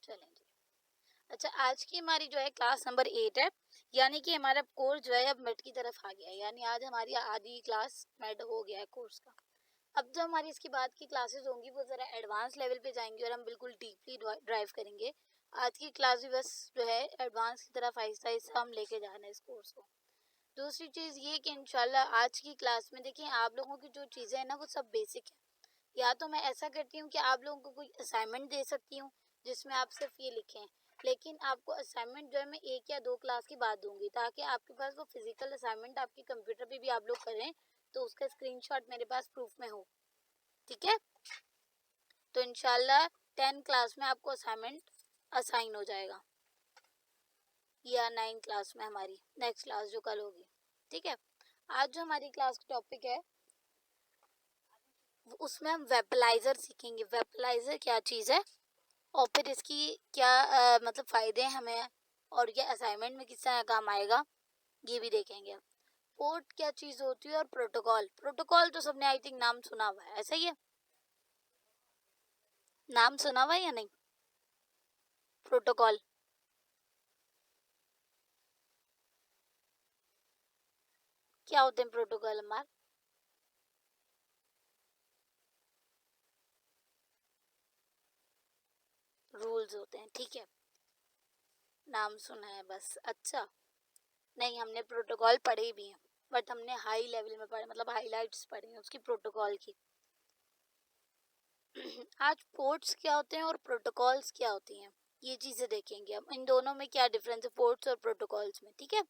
चलें जी। अच्छा, आज की हमारी जो है क्लास नंबर 8 है, यानी कि हमारा कोर्स जो है अब मिड की तरफ आ गया है, यानी आज हमारी आधी क्लास मिड हो गया है कोर्स का। अब जो हमारी इसके बाद की क्लासेस होंगी वो ज़रा एडवांस लेवल पे जाएंगी और हम बिल्कुल डीपली ड्राइव करेंगे। आज की क्लास भी बस जो है एडवांस की तरफ आहिस्ता आहिस्ता हम लेके जा रहे हैं इस कोर्स को। दूसरी चीज़ ये कि इंशाल्लाह आज की क्लास में देखिए आप लोगों की जो चीज़ें हैं ना वो सब बेसिक है। या तो मैं ऐसा करती हूँ कि आप लोगों को कोई असाइनमेंट दे सकती हूँ जिसमें आप सिर्फ ये लिखें, लेकिन आपको असाइनमेंट जो है मैं 1 या 2 क्लास के बाद दूंगी ताकि आपके पास वो फिजिकल असाइनमेंट आपके कंप्यूटर पे भी आप लोग करें तो उसका स्क्रीनशॉट मेरे पास प्रूफ में हो। ठीक है, तो इंशाल्लाह 10 क्लास में आपको असाइनमेंट असाइन हो जाएगा या 9 क्लास में हमारी नेक्स्ट क्लास जो कल होगी। ठीक है, आज जो हमारी क्लास का टॉपिक है उसमें हम वेबलाइजर सीखेंगे। वेबलाइजर क्या चीज़ है और फिर इसकी क्या मतलब फ़ायदे हैं हमें और ये असाइनमेंट में किस तरह काम आएगा ये भी देखेंगे। पोर्ट क्या चीज़ होती है और प्रोटोकॉल, प्रोटोकॉल तो सबने आई थिंक नाम सुना हुआ है, ऐसा ही है, नाम सुना हुआ है या नहीं? प्रोटोकॉल क्या होते हैं? प्रोटोकॉल हमारे रूल्स होते हैं। ठीक है, नाम सुना है बस। अच्छा, नहीं हमने प्रोटोकॉल पढ़े भी हैं बट हमने हाई लेवल में पढ़े, मतलब हाईलाइट्स पढ़े हैं उसकी प्रोटोकॉल की। आज पोर्ट्स क्या होते हैं और प्रोटोकॉल्स क्या होती हैं ये चीज़ें देखेंगे हम, इन दोनों में क्या डिफरेंस है पोर्ट्स और प्रोटोकॉल्स में। ठीक है,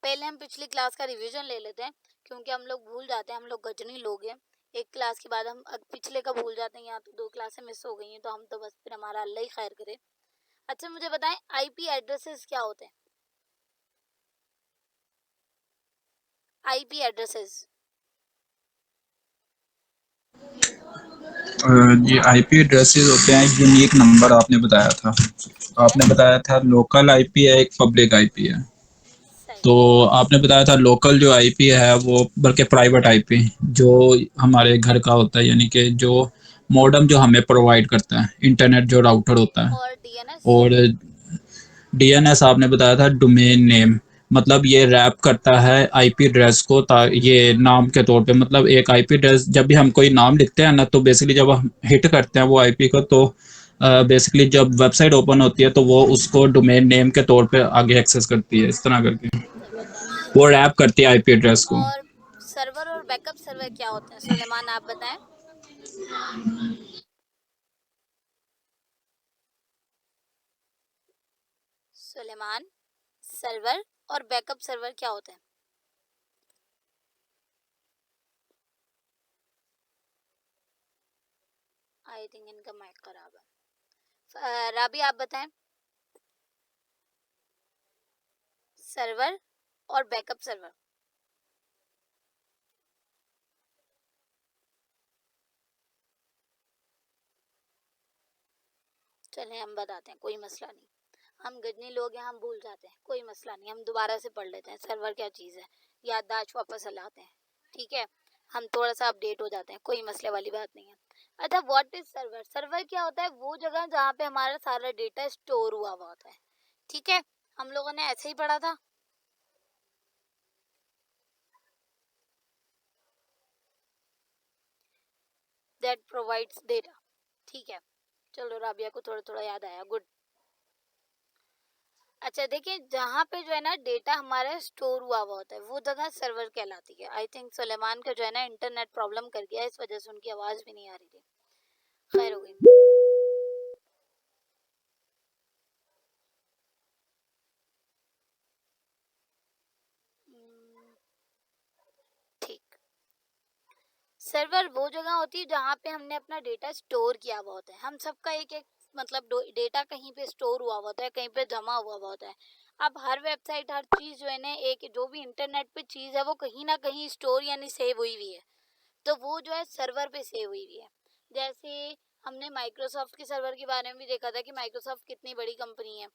पहले हम पिछली क्लास का रिवीजन ले लेते हैं क्योंकि हम लोग भूल जाते हैं, हम लोग गजनी लोग हैं। एक क्लास के बाद हम पिछले का भूल जाते हैं, या तो 2 क्लासें मिस हो गई हैं तो हम तो बस फिर हमारा अल्लाह ही खैर करे। अच्छा मुझे बताएं आईपी एड्रेसेस क्या होते हैं? आईपी एड्रेसेस जी आईपी एड्रेसेस होते हैं यूनिक नंबर। आपने बताया था, ठीक है, आपने बताया था लोकल आईपी है, एक पब्लिक आईपी है। सही तो है। आपने बताया था लोकल जो आईपी है वो बल्कि प्राइवेट आईपी जो हमारे घर का होता है, यानी कि जो मॉडेम जो हमें प्रोवाइड करता है, इंटरनेट जो राउटर होता है। और डीएनएस? और डीएनएस आपने बताया था डोमेन नेम, मतलब ये रैप करता है आईपी एड्रेस को, ये नाम के तौर पे, मतलब एक आईपी एड्रेस जब भी हम कोई नाम लिखते हैं ना, तो बेसिकली जब हम हिट करते हैं वो आईपी को, तो बेसिकली जब वेबसाइट ओपन होती है तो वो उसको डोमेन नेम के तौर पे आगे एक्सेस करती है, इस तरह करके वो ज़बरदस्त। रैप करती है आईपी एड्रेस को। और सर्वर और बैकअप सर्वर क्या होते हैं सुलेमान, आप बताएं। सुलेमान, सर्वर और बैकअप सर्वर क्या होते हैं? आई थिंक इनका माइक खराब है। राबी आप बताएं, सर्वर और बैकअप सर्वर। चलें हम बताते हैं, कोई मसला नहीं, हम गजनी लोग हैं, हम भूल जाते हैं, कोई मसला नहीं, हम दोबारा से पढ़ लेते हैं सर्वर क्या चीज़ है, याददाश्त वापस लाते हैं। ठीक है, हम थोड़ा सा अपडेट हो जाते हैं, कोई मसले वाली बात नहीं है। अच्छा, व्हाट इज सर्वर? सर्वर क्या होता है? वो जगह जहाँ पे हमारा सारा डेटा स्टोर हुआ हुआ होता है। ठीक है, हम लोगों ने ऐसे ही पढ़ा था। That provides data. ठीक है, चलो राबिया को थोड़ा थोड़ा याद आया, गुड। अच्छा देखिए, जहाँ पे जो है ना डेटा हमारा स्टोर हुआ हुआ होता है वो जगह सर्वर कहलाती है। आई थिंक सुलेमान का जो है ना इंटरनेट प्रॉब्लम कर गया, इस वजह से उनकी आवाज़ भी नहीं आ रही थी। खैर हो गई। ठीक, सर्वर वो जगह होती है जहाँ पे हमने अपना डेटा स्टोर किया हुआ होता है। हम सबका एक एक मतलब डेटा कहीं पे स्टोर हुआ हुआ होता है, कहीं पे जमा हुआ हुआ होता है। अब हर वेबसाइट, हर चीज़ जो है ना, एक जो भी इंटरनेट पे चीज़ है वो कहीं ना कहीं स्टोर यानी सेव हुई हुई है, तो वो जो है सर्वर पे सेव हुई हुई है। जैसे हमने माइक्रोसॉफ्ट के सर्वर के बारे में भी देखा था कि माइक्रोसॉफ्ट कितनी बड़ी कंपनी है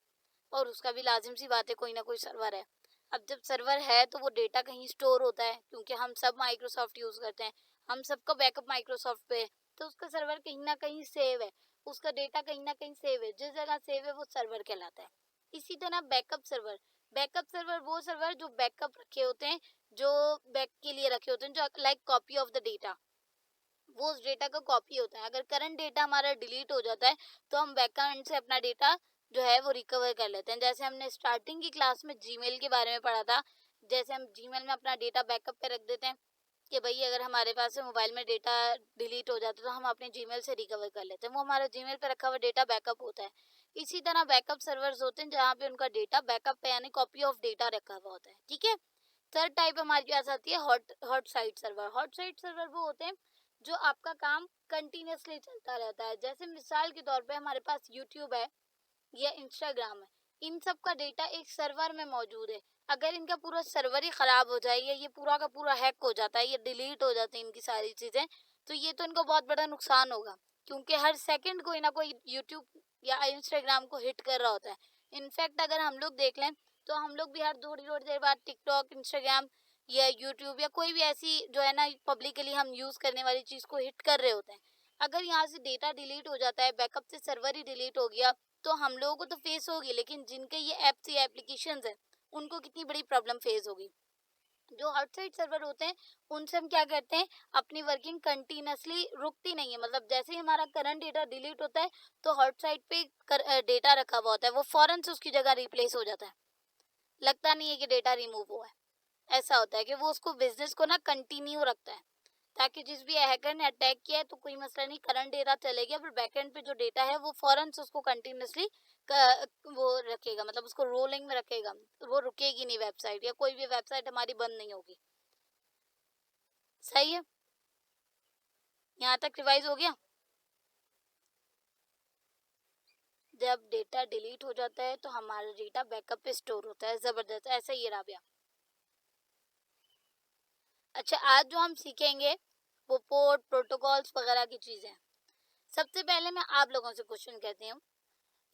और उसका भी लाजिम सी बात है कोई ना कोई सर्वर है। अब जब सर्वर है तो वो डेटा कहीं स्टोर होता है, क्योंकि हम सब माइक्रोसॉफ्ट यूज़ करते हैं, हम सबका बैकअप माइक्रोसॉफ्ट पे है, तो उसका सर्वर कहीं ना कहीं सेव है। उसका डेटा कहीं ना कहीं सेव है, जिस जगह सेव है वो सर्वर कहलाता है। इसी तरह बैकअप सर्वर वो सर्वर जो बैकअप रखे होते हैं, जो बैक के लिए रखे होते हैं, जो like copy of the data, वो उस डेटा का कॉपी होता है। अगर करंट डेटा हमारा डिलीट हो जाता है तो हम बैकएंड से अपना डेटा जो है वो रिकवर कर लेते हैं। जैसे हमने स्टार्टिंग की क्लास में जीमेल के बारे में पढ़ा था, जैसे हम जीमेल में अपना डेटा बैकअप पे रख देते हैं कि भाई अगर हमारे पास से मोबाइल में डेटा डिलीट हो जाता है तो हम अपने जीमेल से रिकवर कर लेते हैं, वो हमारा जीमेल पे रखा हुआ डेटा बैकअप होता है। इसी तरह बैकअप सर्वर्स होते हैं जहाँ पे उनका डेटा बैकअप पे यानी कॉपी ऑफ डेटा रखा हुआ होता है। ठीक है, थर्ड टाइप हमारे पास आती है hot site server. Hot site server वो होते हैं जो आपका काम कंटिन्यूसली चलता रहता है। जैसे मिसाल के तौर पे हमारे पास यूट्यूब है या इंस्टाग्राम है, इन सब का डेटा एक सर्वर में मौजूद है। अगर इनका पूरा सर्वर ही खराब हो जाए या ये पूरा का पूरा हैक हो जाता है, ये डिलीट हो जाती है इनकी सारी चीजें, तो ये तो इनको बहुत बड़ा नुकसान होगा, क्योंकि हर सेकंड कोई ना कोई यूट्यूब या इंस्टाग्राम को हिट कर रहा होता है। इनफैक्ट अगर हम लोग देख लें तो हम लोग भी हर थोड़ी थोड़ी देर बाद टिकटॉक, इंस्टाग्राम या यूट्यूब या कोई भी ऐसी जो है ना पब्लिकली हम यूज करने वाली चीज को हिट कर रहे होते हैं। अगर यहाँ से डेटा डिलीट हो जाता है, बैकअप से सर्वर ही डिलीट हो गया, तो हम लोगों को तो फेस होगी, लेकिन जिनके ये एप्स या एप्लीकेशंस हैं उनको कितनी बड़ी प्रॉब्लम फेस होगी। जो आउटसाइड सर्वर होते हैं उनसे हम क्या करते हैं, अपनी वर्किंग कंटिन्यूसली रुकती नहीं है। मतलब जैसे ही हमारा करंट डेटा डिलीट होता है तो हॉट साइट पे डेटा रखा हुआ होता है, वो फौरन से उसकी जगह रिप्लेस हो जाता है, लगता नहीं है कि डेटा रिमूव हुआ है। ऐसा होता है कि वो उसको बिजनेस को ना कंटिन्यू रखता है, ताकि जिस भी हैकर ने अटैक किया है तो कोई मसला नहीं, करंट डेटा चलेगा, पर बैकएंड पे जो डेटा है वो फौरन से उसको कंटिन्यूसली वो रखेगा, मतलब उसको रोलिंग में रखेगा, वो रुकेगी नहीं वेबसाइट, या कोई भी वेबसाइट हमारी बंद नहीं होगी। सही है, यहाँ तक रिवाइज हो गया। जब डेटा डिलीट हो जाता है तो हमारा डेटा बैकअप पे स्टोर होता है। जबरदस्त, ऐसा ही है राबिया। अच्छा, आज जो हम सीखेंगे वो पोर्ट, प्रोटोकॉल्स वगैरह की चीजें हैं। सबसे पहले मैं आप लोगों से क्वेश्चन कहती हूँ,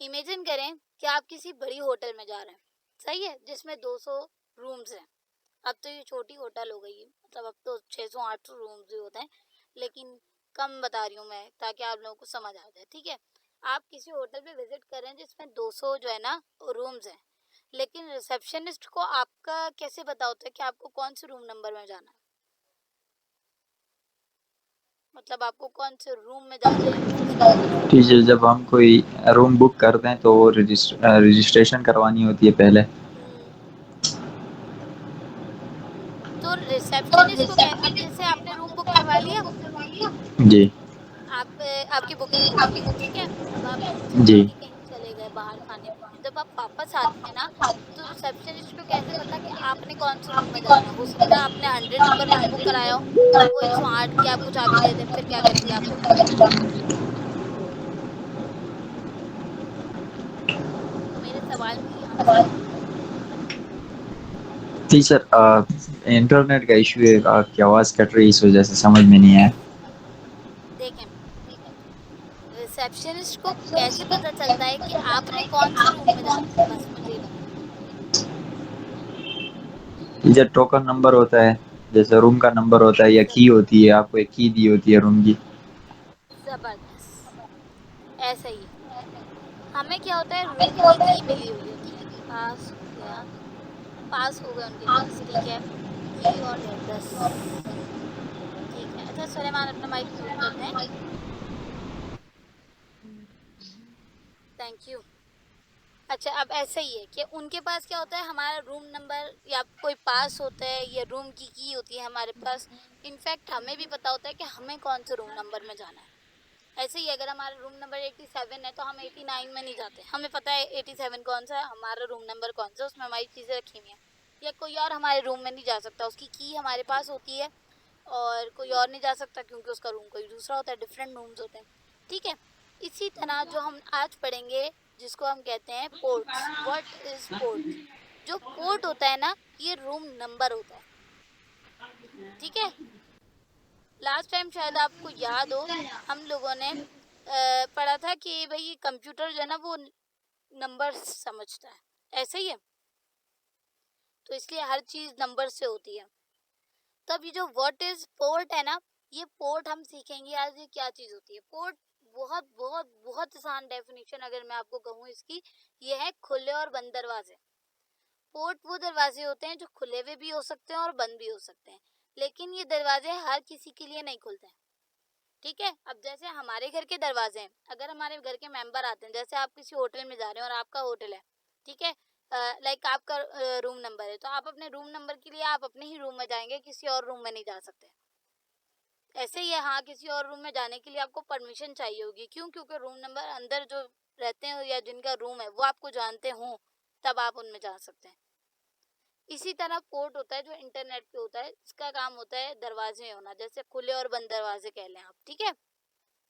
इमेजिन करें कि आप किसी बड़ी होटल में जा रहे हैं, सही है, जिसमें 200 रूम्स हैं। अब तो ये छोटी होटल हो गई है, मतलब अब तो 600-800 रूम्स भी होते हैं, लेकिन कम बता रही हूँ मैं ताकि आप लोगों को समझ आ जाए। ठीक है, आप किसी होटल पे विजिट कर रहे हैं जिसमें 200 जो है ना रूम्स हैं, लेकिन रिसेप्शनिस्ट को आपका कैसे पता होता है कि आपको कौन से रूम नंबर में जाना है? मतलब आपको कौन से रूम में जाना है फर्स्ट टाइम? टीचर, जब हम कोई रूम बुक करते हैं तो रजिस्ट्रेशन करवानी होती है पहले। तो रिसेप्शनिस्ट को क्या, अब जैसे आपने रूम बुक करवा लिया, जी। आप आपकी बुकिंग हो गई है, ठीक है, अब आप रूम से जी। निकल के कहीं चले गए बाहर खाने पीने, जब आप वापस आते हैं ना, तो रिसेप्शनिस्ट को कैसे पता कि आपने कौन से रूम में जाना है? हो सकता है आपने 100 नंबर रूम बुक कराया हो और वो 108 की आपको चाबी दे दे, फिर क्या करेंगे आप लोग? मेरे सवाल में ही आंसर है। टीचर, इंटरनेट का इशू है, आपकी आवाज़ कट रही है, इस वजह से समझ में नहीं आया। देखें, रिसेप्शनिस्ट को कैसे पता चलता है कि आपने कौन से रूम में जाना है? बस मुझे ये बताएं। टीचर, टोकन नंबर होता है, जैसे रूम का नंबर होता है या की होती है, आपको एक की दी होती है रूम की। जबरदस्त, ऐसा ही है। हमें क्या होता है, रूम की मिली हुई होती है। पास हो गया, पास हो गए उनके पास, ठीक है, की और एड्रेस, ठीक है। अच्छा सुलेमान, अपना माइक म्यूट कर दें, थैंक यू। अच्छा, अब ऐसा ही है कि उनके पास क्या होता है, हमारा रूम नंबर या कोई पास होता है या रूम की होती है हमारे पास। इनफैक्ट हमें भी पता होता है कि हमें कौन से रूम नंबर में जाना है। ऐसे ही अगर हमारा रूम नंबर 87 है तो हम 89 में नहीं जाते, हमें पता है 87 कौन सा है, हमारा रूम नंबर कौन सा, उसमें हमारी चीज़ें रखी हुई हैं। या कोई और हमारे रूम में नहीं जा सकता, उसकी की हमारे पास होती है और कोई और नहीं जा सकता क्योंकि उसका रूम कोई दूसरा होता है, डिफरेंट रूम्स होते हैं। ठीक है, इसी तरह जो हम आज पढ़ेंगे जिसको हम कहते हैं पोर्ट्स, व्हाट इज पोर्ट। जो पोर्ट होता है ना, ये रूम नंबर होता है। ठीक है, लास्ट टाइम शायद आपको याद हो, हम लोगों ने पढ़ा था कि भाई कंप्यूटर जो है ना वो नंबर समझता है, ऐसे ही है, तो इसलिए हर चीज नंबर से होती है। तो अब ये जो व्हाट इज पोर्ट है ना, ये पोर्ट हम सीखेंगे आज, ये क्या चीज होती है। पोर्ट बहुत बहुत बहुत बहुत आसान डेफिनेशन अगर मैं आपको कहूँ इसकी, ये है खुले और बंद दरवाजे। पोर्ट वो दरवाजे होते हैं जो खुले हुए भी हो सकते हैं और बंद भी हो सकते हैं, लेकिन ये दरवाजे हर किसी के लिए नहीं खुलते हैं। ठीक है, अब जैसे हमारे घर के दरवाजे हैं, अगर हमारे घर के मेंबर आते हैं, जैसे आप किसी होटल में जा रहे हैं और आपका होटल है, ठीक है, लाइक आपका रूम नंबर है, तो आप अपने रूम नंबर के लिए आप अपने ही रूम में जाएंगे, किसी और रूम में नहीं जा सकते। ऐसे ही है, हाँ, किसी और रूम में जाने के लिए आपको परमिशन चाहिए होगी। क्यों? क्योंकि रूम नंबर अंदर जो रहते हैं या जिनका रूम है वो आपको जानते हों, तब आप उनमें जा सकते हैं। इसी तरह पोर्ट होता है जो इंटरनेट पे होता है, इसका काम होता है दरवाजे होना, जैसे खुले और बंद दरवाजे कह लें आप। ठीक है,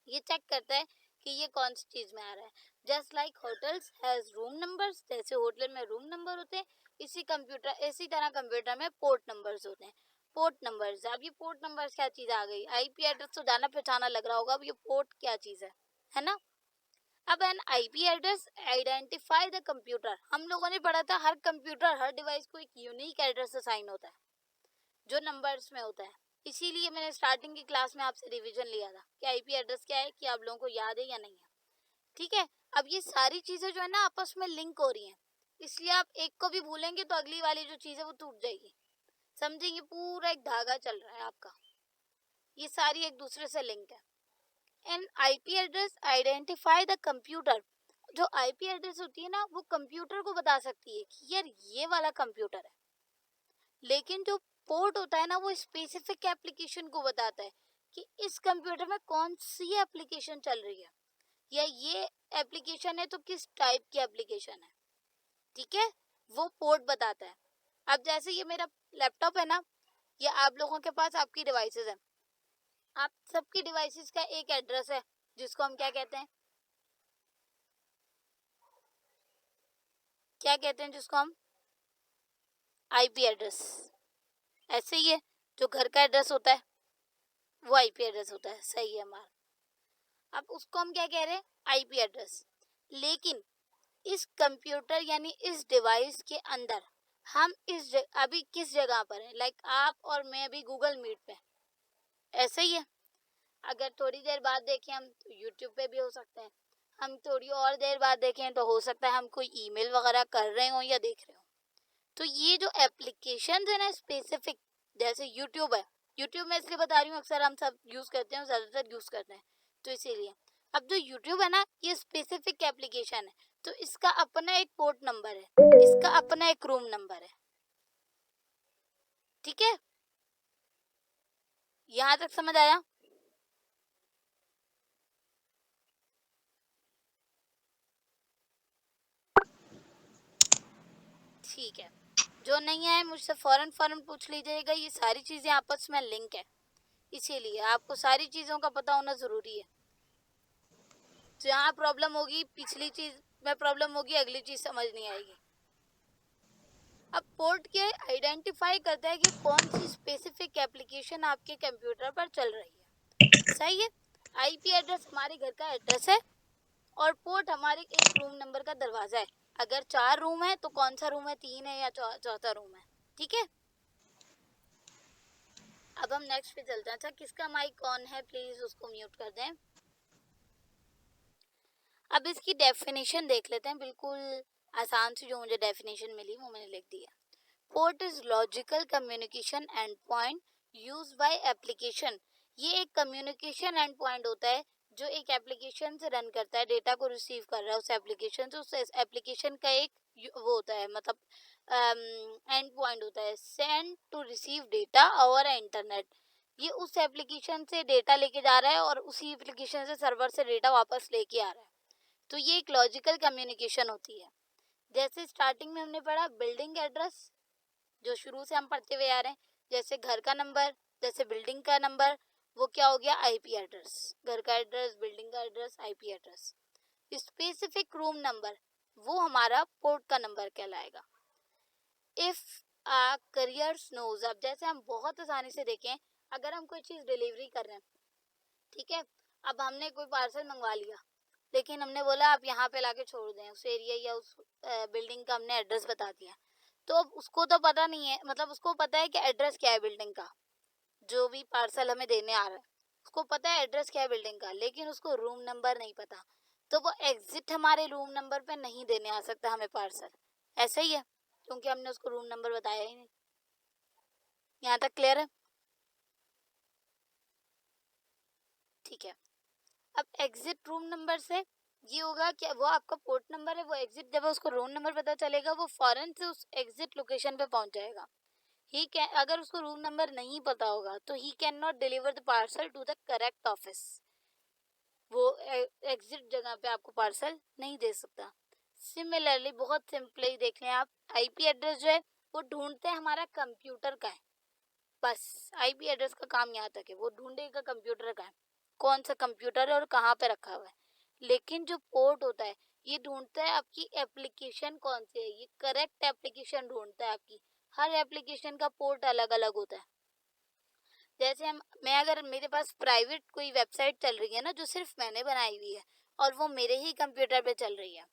ये चेक करता है कि ये कौन सी चीज में आ रहा है। Just like hotels has room numbers, जैसे होटल में रूम नंबर होते हैं, इसी तरह कंप्यूटर में पोर्ट नंबर्स होते हैं। पोर्ट नंबर्स, अब ये पोर्ट नंबर्स क्या चीज आ गई? आईपी एड्रेस तो जाना पहचाना लग रहा होगा, अब ये पोर्ट क्या चीज है ना। अब N IP address identify the computer, हम लोगों ने पढ़ा था हर कंप्यूटर हर डिवाइस को एक यूनिक एड्रेस असाइन होता है जो नंबर्स में होता है। इसीलिए मैंने स्टार्टिंग की क्लास में आपसे रिवीजन लिया था कि आईपी एड्रेस क्या है, कि आप लोगों को याद है या नहीं है। ठीक है, अब ये सारी चीजें जो है ना आपस में लिंक हो रही हैं, इसलिए आप एक को भी भूलेंगे तो अगली वाली जो चीज है वो टूट जाएगी। समझेंगे, पूरा एक धागा चल रहा है आपका, ये सारी एक दूसरे से लिंक है। N IP address identify the computer, जो आईपी एड्रेस होती है ना वो कंप्यूटर को बता सकती है कि यार ये वाला कंप्यूटर है, लेकिन जो पोर्ट होता है ना वो स्पेसिफिक एप्लीकेशन को बताता है कि इस कंप्यूटर में कौन सी एप्लीकेशन चल रही है, या ये एप्लीकेशन है तो किस टाइप की एप्लीकेशन है। ठीक है, वो पोर्ट बताता है। अब जैसे ये मेरा लैपटॉप है ना, ये आप लोगों के पास आपकी डिवाइसेस है, आप सबकी डिवाइसेस का एक एड्रेस है जिसको हम क्या कहते हैं, क्या कहते हैं जिसको हम आईपी एड्रेस। ऐसे ही है, जो घर का एड्रेस होता है वो आईपी एड्रेस होता है, सही है हमारा। अब उसको हम क्या कह रहे हैं, आईपी एड्रेस। लेकिन इस कंप्यूटर यानी इस डिवाइस के अंदर हम अभी किस जगह पर है, लाइक आप और मैं अभी गूगल मीट पे, ऐसे ही है। अगर थोड़ी देर बाद देखें हम तो यूट्यूब पे भी हो सकते हैं, हम थोड़ी और देर बाद देखें तो हो सकता है हम कोई ईमेल वगैरह कर रहे हो या देख रहे हो। तो ये जो एप्लीकेशन है ना स्पेसिफिक, जैसे यूट्यूब है, यूट्यूब में इसलिए बता रही हूँ अक्सर हम सब यूज करते हैं, ज्यादातर यूज करते हैं, तो इसीलिए। अब जो यूट्यूब है ना ये स्पेसिफिक एप्लीकेशन है, तो इसका अपना एक पोर्ट नंबर है, इसका अपना एक रूम नंबर है। ठीक है, यहाँ तक समझ आया? ठीक है, जो नहीं आए मुझसे फौरन पूछ लीजिएगा, ये सारी चीजें आपस में लिंक है, इसीलिए आपको सारी चीजों का पता होना जरूरी है। जहाँ प्रॉब्लम होगी पिछली चीज में प्रॉब्लम होगी, अगली चीज समझ नहीं आएगी। अब पोर्ट के आइडेंटिफाई करता है कि कौन सी स्पेसिफिक एप्लीकेशन आपके कंप्यूटर पर चल रही है, सही है। आईपी एड्रेस हमारे घर का एड्रेस है और पोर्ट हमारे एक रूम नंबर का दरवाजा है। अगर 4 रूम है तो कौन सा रूम है, 3 है या चौथा रूम है। ठीक है, अब हम नेक्स्ट पे चलते हैं। अच्छा, किसका माइक ऑन है प्लीज उसको म्यूट कर दें। अब इसकी डेफिनेशन देख लेते हैं, बिल्कुल आसान सी जो मुझे डेफिनेशन मिली वो मैंने लिख दी है। Port is logical communication and point used by application, ये एक कम्युनिकेशन एंड पॉइंट होता है जो एक एप्लीकेशन से रन करता है, डेटा को रिसीव कर रहा है उस एप्लीकेशन से, उस एप्लीकेशन का एक वो होता है, मतलब एंड पॉइंट होता है। Send to receive data over internet, ये उस एप्लीकेशन से डेटा लेके जा रहा है और उसी एप्लीकेशन से सर्वर से डेटा वापस लेके आ रहा है, तो ये एक लॉजिकल कम्युनिकेशन होती है। जैसे स्टार्टिंग में हमने पढ़ा बिल्डिंग एड्रेस, जो शुरू से हम पढ़ते हुए आ रहे हैं, जैसे घर का नंबर, जैसे बिल्डिंग का नंबर, वो क्या हो गया, आईपी एड्रेस। घर का एड्रेस, बिल्डिंग का address, IP address. Specific room number वो हमारा पोर्ट का नंबर कहलाएगा। इफ आ करियर नोज, अब जैसे हम बहुत आसानी से देखें, अगर हम कोई चीज डिलीवरी कर रहे हैं, ठीक है, अब हमने कोई पार्सल मंगवा लिया, लेकिन हमने बोला आप यहाँ पे लाके छोड़ दें, उस एरिया या उस बिल्डिंग का हमने एड्रेस बता दिया, तो अब उसको तो पता नहीं है, मतलब उसको पता है कि एड्रेस क्या है बिल्डिंग का, जो भी पार्सल हमें देने आ रहा है उसको पता है एड्रेस क्या है बिल्डिंग का, लेकिन उसको रूम नंबर नहीं पता। तो वो एग्जिट हमारे रूम नंबर पे नहीं देने आ सकता हमें पार्सल, ऐसा ही है, क्योंकि हमने उसको रूम नंबर बताया ही नहीं। यहाँ तक क्लियर है? ठीक है। अब एग्जिट रूम नंबर से ये होगा कि वो आपका पोर्ट नंबर है, वो एग्जिट जब उसको रूम नंबर पता चलेगा वो फौरन से उस एग्जिट लोकेशन पे पहुंच जाएगा। ही कैन, अगर उसको रूम नंबर नहीं पता होगा तो he can not deliver the parcel to the correct office, वो एग्जिट जगह पे आपको पार्सल नहीं दे सकता। सिमिलरली बहुत सिंपली देख लें आप, आईपी एड्रेस जो है वो ढूंढते हैं हमारा कंप्यूटर का है, बस आईपी एड्रेस का काम यहाँ तक है, वो ढूंढेगा कंप्यूटर का है, कौन सा कंप्यूटर है और कहाँ पे रखा हुआ है। लेकिन जो पोर्ट होता है ये ढूंढता है आपकी एप्लीकेशन कौन सी है, ये करेक्ट एप्लीकेशन ढूंढता है आपकी। हर एप्लीकेशन का पोर्ट अलग अलग होता है। जैसे मैं अगर मेरे पास प्राइवेट कोई वेबसाइट चल रही है ना जो सिर्फ मैंने बनाई हुई है और वो मेरे ही कंप्यूटर पे चल रही है,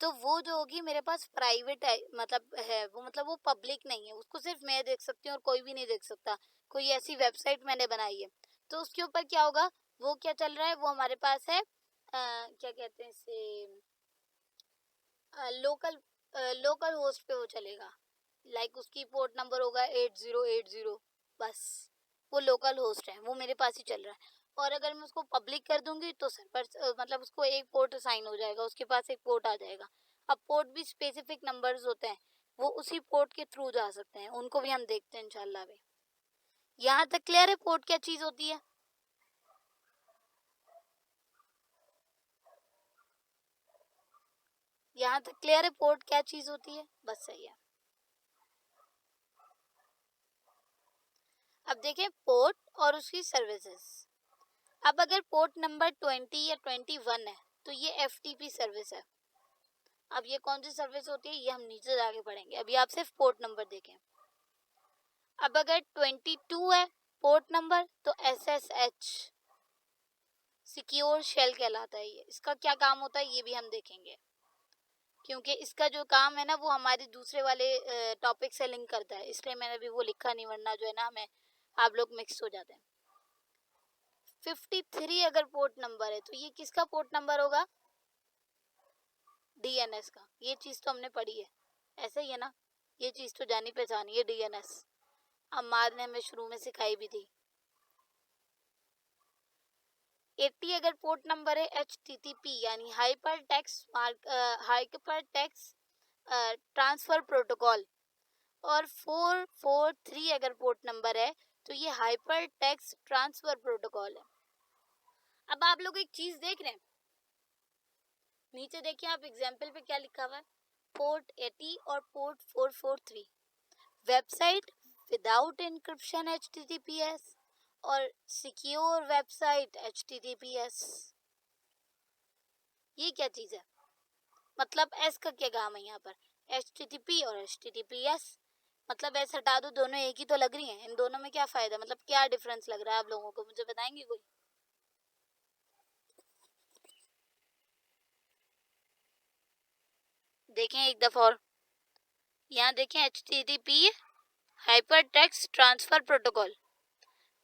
तो वो जो होगी मेरे पास प्राइवेट है, मतलब वो पब्लिक नहीं है, उसको सिर्फ मैं देख सकती हूँ और कोई भी नहीं देख सकता। कोई ऐसी वेबसाइट मैंने बनाई है तो उसके ऊपर क्या होगा, वो क्या चल रहा है वो हमारे पास है क्या कहते हैं इसे, लोकल लोकल होस्ट पे वो चलेगा। लाइक उसकी पोर्ट नंबर होगा 8080, बस वो लोकल होस्ट है, वो मेरे पास ही चल रहा है। और अगर मैं उसको पब्लिक कर दूंगी तो सर्वर मतलब उसको एक पोर्ट असाइन हो जाएगा, उसके पास एक पोर्ट आ जाएगा। अब पोर्ट भी स्पेसिफिक नंबर्स होते हैं, वो उसी पोर्ट के थ्रू जा सकते हैं, उनको भी हम देखते हैं इंशाल्लाह भी। यहाँ तक क्लियर है पोर्ट क्या चीज होती है? यहाँ तक क्लियर है पोर्ट क्या चीज होती है? बस सही है। अब देखें पोर्ट और उसकी सर्विसेज। अब अगर पोर्ट नंबर 20 या 21 है तो ये एफटीपी सर्विस है। अब ये कौन सी सर्विस होती है ये हम नीचे जाके पढ़ेंगे, अभी आप सिर्फ पोर्ट नंबर देखें। अब अगर 22 है पोर्ट नंबर तो एसएसएच सिक्योर शेल कहलाता है ये। इसका क्या काम होता है ये भी हम देखेंगे, क्योंकि इसका जो काम है ना वो हमारे दूसरे वाले टॉपिक से लिंक करता है, इसलिए मैंने अभी वो लिखा नहीं, वरना जो है ना हमें आप लोग मिक्स हो जाते हैं। 53 अगर पोर्ट नंबर है तो ये किसका पोर्ट नंबर होगा? डीएनएस का। ये चीज तो हमने पढ़ी है, ऐसा ही है ना, ये चीज तो जानी पहचानी है डीएनएस, अम्माद ने हमें शुरू में सिखाई भी थी। 80 अगर पोर्ट नंबर है HTTP यानी हाइपर टेक्स्ट ट्रांसफर प्रोटोकॉल, और 443 अगर पोर्ट नंबर है तो ये हाइपर टेक्स्ट ट्रांसफर प्रोटोकॉल है। अब आप लोग एक चीज देख रहे हैं, नीचे देखिए आप एग्जाम्पल पे क्या लिखा हुआ है, पोर्ट 80 और port 443 website without encryption HTTPS और सिक्योर वेबसाइट HTTPS। ये क्या चीज है? मतलब एस का क्या काम है यहाँ पर? HTTP और HTTPS, मतलब एस हटा दो, दोनों एक ही तो लग रही हैं, इन दोनों में क्या फायदा, मतलब क्या डिफरेंस लग रहा है आप लोगों को, मुझे बताएंगे कोई? देखें एक दफा और, यहाँ देखें HTTP hyper text transfer protocol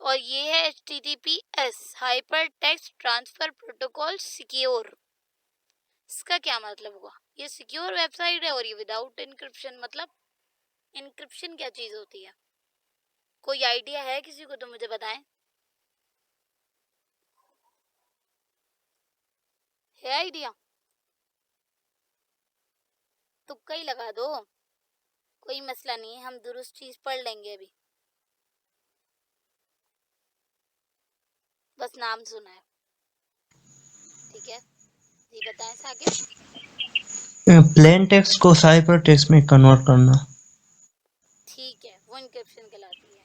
और ये है HTTPS hyper text transfer protocol secure. इसका क्या मतलब हुआ? ये सिक्योर वेबसाइट है और ये विदाउट इंक्रिप्शन, मतलब इंक्रिप्शन क्या चीज होती है? कोई आइडिया है किसी को तो मुझे बताएं। है आइडिया? तुक्का ही लगा दो, कोई मसला नहीं है, हम दुरुस्त चीज पढ़ लेंगे अभी, बस नाम सुना है। ठीक है जी, बताएं साकिब। प्लेन टेक्स्ट को साइपर टेक्स्ट में कन्वर्ट करना। ठीक है, वो इंक्रिप्शन कहलाती है,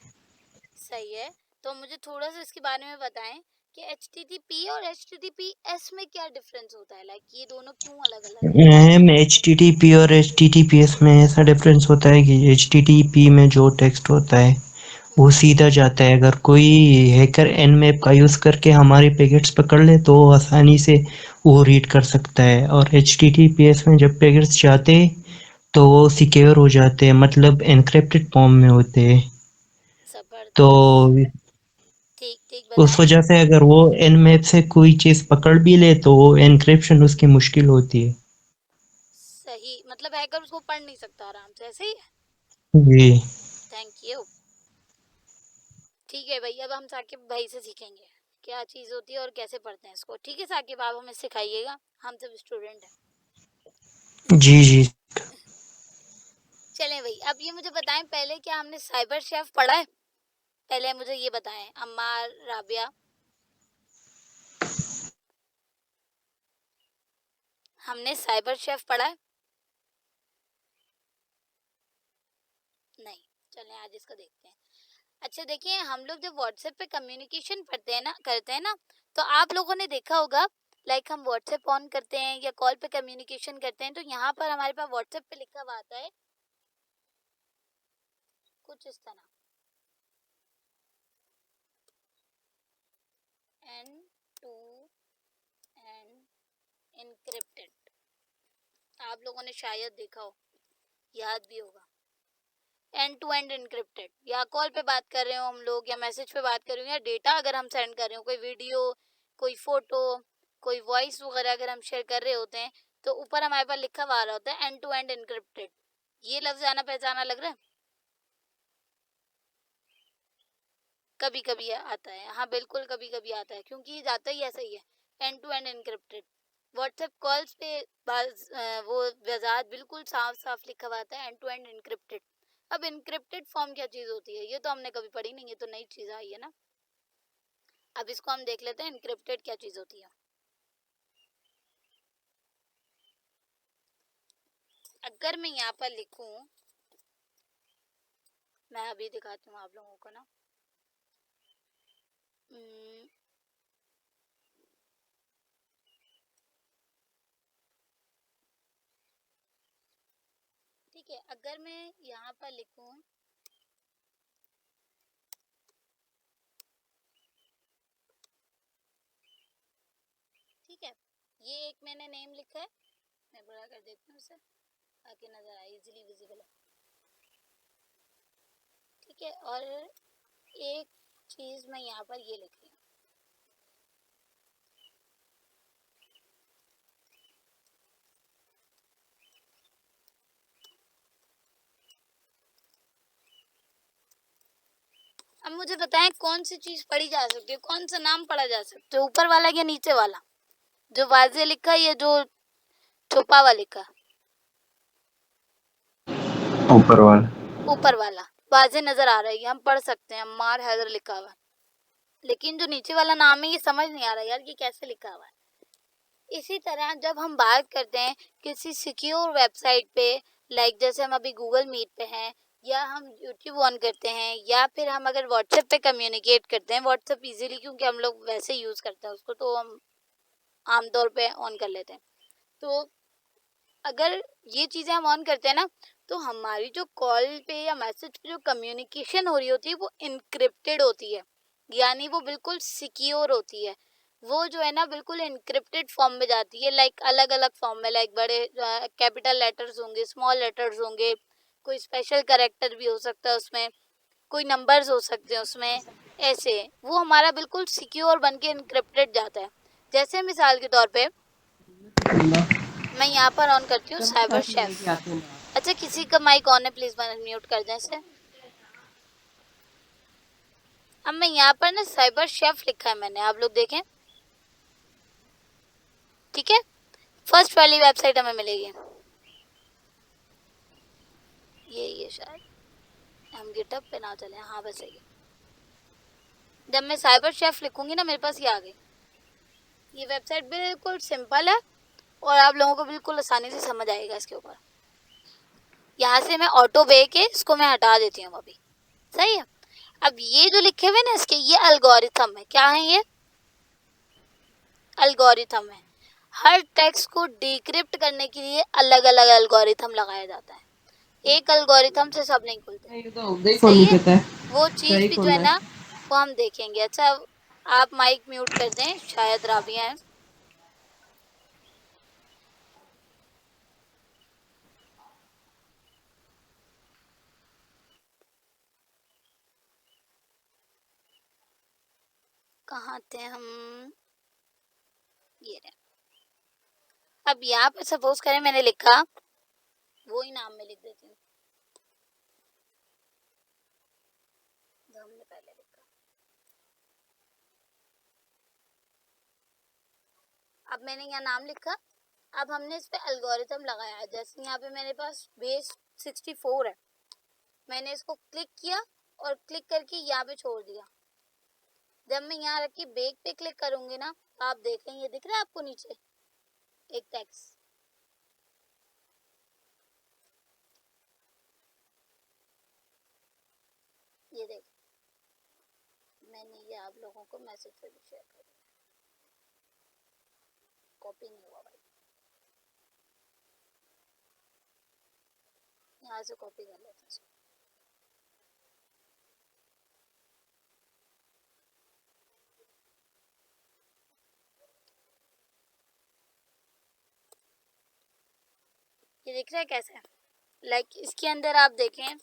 सही है। तो मुझे थोड़ा सा इसके बारे में बताएं कि HTTP और HTTPS में क्या डिफरेंस होता है, लाइक ये दोनों क्यों अलग अलग है? HTTP और HTTPS में ऐसा डिफरेंस होता है कि HTTP में जो टेक्स्ट होता है वो सीधा जाता है। अगर कोई हैकर nmap का यूज़ करके हमारे पैकेट्स पकड़ ले तो वो आसानी से वो रीड कर सकता है, और HTTPS में जब पैकेट्स जाते तो वो सिक्योर हो जाते हैं, मतलब एनक्रिप्टेड फॉर्म में होते हैं। तो जबरदस्त, ठीक ठीक उस बताएं। वजह से अगर वो nmap से कोई चीज पकड़ भी ले तो वो एनक्रिप्शन उसकी मुश्किल होती है। सही, मतलब हैकर उसको पढ़ नहीं सकता आराम से, ऐसे ही है। जी। Thank you. ठीक है भाई, अब हम साकिब भाई से सीखेंगे क्या चीज़ होती है और कैसे पढ़ते हैं इसको। ठीक है साकिब, आप हमें सिखाइएगा, हम सब स्टूडेंट हैं। जी जी। चलें भाई, अब ये मुझे बताएं पहले, क्या हमने साइबर शेफ पढ़ा है? पहले मुझे ये बताएं, अम्मार, राबिया, हमने साइबर शेफ पढ़ा है? नहीं। चलें आज इसको देखते हैं। अच्छा देखिए, हम लोग जब व्हाट्सएप पे कम्युनिकेशन करते हैं ना, तो आप लोगों ने देखा होगा, लाइक हम व्हाट्सएप ऑन करते हैं या कॉल पे कम्युनिकेशन करते हैं, तो यहाँ पर हमारे पास व्हाट्सएप पे लिखा हुआ आता है कुछ इस तरह, एंड इनक्रिप्टेड। आप लोगों ने शायद देखा हो, याद भी होगा। एंड टू एंड इनक्रिप्टेड, या कॉल पे बात कर रहे हो हम लोग, या मैसेज पे बात कर रहे हो, या डेटा अगर हम सेंड कर रहे हो, कोई वीडियो, कोई फोटो, कोई वॉइस वगैरह अगर हम शेयर कर रहे होते हैं, तो ऊपर हमारे पास लिखा हुआ आ रहा होता है एंड टू एंड इनक्रिप्टेड। ये लफ्ज आना पहचाना लग रहा है? कभी कभी आता है, हाँ बिल्कुल कभी कभी आता है, क्योंकि ये जाता ही ऐसा ही है, end to end encrypted. WhatsApp calls पे वो वजाहत बिल्कुल साफ साफ लिखा हुआ आता है, एंड टू एंड इनक्रिप्टेड। अब इनक्रिप्टेड फॉर्म क्या चीज़ होती है, ये तो हमने कभी पढ़ी नहीं, ये तो नई चीज़ आई है ना। अब इसको हम देख लेते हैं, इनक्रिप्टेड क्या चीज़ होती है। अगर मैं यहाँ पर लिखूं, मैं अभी दिखाती हूँ आप लोगों को ना। ठीक है, अगर मैं यहाँ पर लिखूं, ठीक है, ये एक मैंने नेम लिखा है, मैं बड़ा कर देती हूँ इसे ताकि नजर आए, इजीली विजिबल है। ठीक है, और एक चीज मैं यहाँ पर ये लिख रही हूँ, अब मुझे बताएं कौन सी चीज पढ़ी जा सकती है, कौन सा नाम पढ़ा जा सकता है, ऊपर वाला या नीचे वाला, जो वाजे लिखा है या जो छुपा हुआ लिखा? ऊपर वाला। ऊपर वाला वाजे नजर आ रहा है, ये हम पढ़ सकते हैं, अम्मार हैदर लिखा हुआ। लेकिन जो नीचे वाला नाम है ये समझ नहीं आ रहा यार, ये कैसे लिखा हुआ है। इसी तरह जब हम बात करते हैं किसी सिक्योर वेबसाइट पे, लाइक जैसे हम अभी गूगल मीट पे हैं, या हम यूट्यूब ऑन करते हैं, या फिर हम अगर व्हाट्सएप पे कम्युनिकेट करते हैं, व्हाट्सएप इजीली क्योंकि हम लोग वैसे यूज़ करते हैं उसको, तो हम आमतौर पे ऑन कर लेते हैं। तो अगर ये चीज़ें हम ऑन करते हैं ना, तो हमारी जो कॉल पे या मैसेज पे जो कम्युनिकेशन हो रही होती है वो इनक्रिप्टेड होती है, यानी वो बिल्कुल सिक्योर होती है। वो जो है ना बिल्कुल इनक्रिप्टेड फॉर्म में जाती है, लाइक अलग अलग फॉर्म में, लाइक बड़े कैपिटल लेटर्स होंगे, स्मॉल लेटर्स होंगे, कोई स्पेशल कैरेक्टर भी हो सकता है उसमें, कोई नंबर्स हो सकते हैं उसमें, ऐसे वो हमारा बिल्कुल सिक्योर बन के इनक्रिप्टेड जाता है। जैसे मिसाल के तौर पे मैं यहाँ पर ऑन करती हूँ साइबर शेफ। अच्छा किसी का माइक ऑन है, प्लीज म्यूट कर दें इसे। अब मैं यहाँ पर ना साइबर शेफ लिखा है मैंने, आप लोग देखें, ठीक है। फर्स्ट वाली वेबसाइट हमें मिलेगी ये शायद, हम गिटअप पे ना चले, हाँ बस ये। जब मैं साइबर शेफ लिखूंगी ना, मेरे पास ये आ गई। ये वेबसाइट बिल्कुल सिंपल है और आप लोगों को बिल्कुल आसानी से समझ आएगा इसके ऊपर। यहाँ से मैं ऑटो बे के इसको मैं हटा देती हूँ अभी, सही है। अब ये जो लिखे हुए ना इसके, ये अल्गोरिथम है, क्या है ये? अल्गोरिथम है। हर टेक्स्ट को डिक्रिप्ट करने के लिए अलग अलग एल्गोरिथम लगाया जाता है, एक एल्गोरिथम से सब नहीं खुलते, सही है। वो चीज भी जो है ना वो हम देखेंगे। अच्छा आप माइक म्यूट कर दें, शायद राबिया है। कहाँ थे हम, ये रहे। अब यहाँ पर सपोज करें मैंने लिखा, वो ही नाम में लिख देती हूँ जो हमने पहले लिखा। अब मैंने यहाँ नाम लिखा, अब हमने इस पे एल्गोरिथम लगाया। जैसे यहाँ पे मेरे पास बेस 64 है, मैंने इसको क्लिक किया और क्लिक करके यहाँ पे छोड़ दिया। जब मैं यहाँ रख के बेक पे क्लिक करूंगी ना, तो आप देखें ये दिख रहा है आपको नीचे एक टेक्स्ट, ये देख, मैंने ये आप लोगों को मैसेज पे भी शेयर कर दिया, कॉपी नहीं हुआ भाई, यहाँ से कॉपी कर लेते हैं। ये दिख रहा है कैसे, लाइक इसके अंदर आप देखें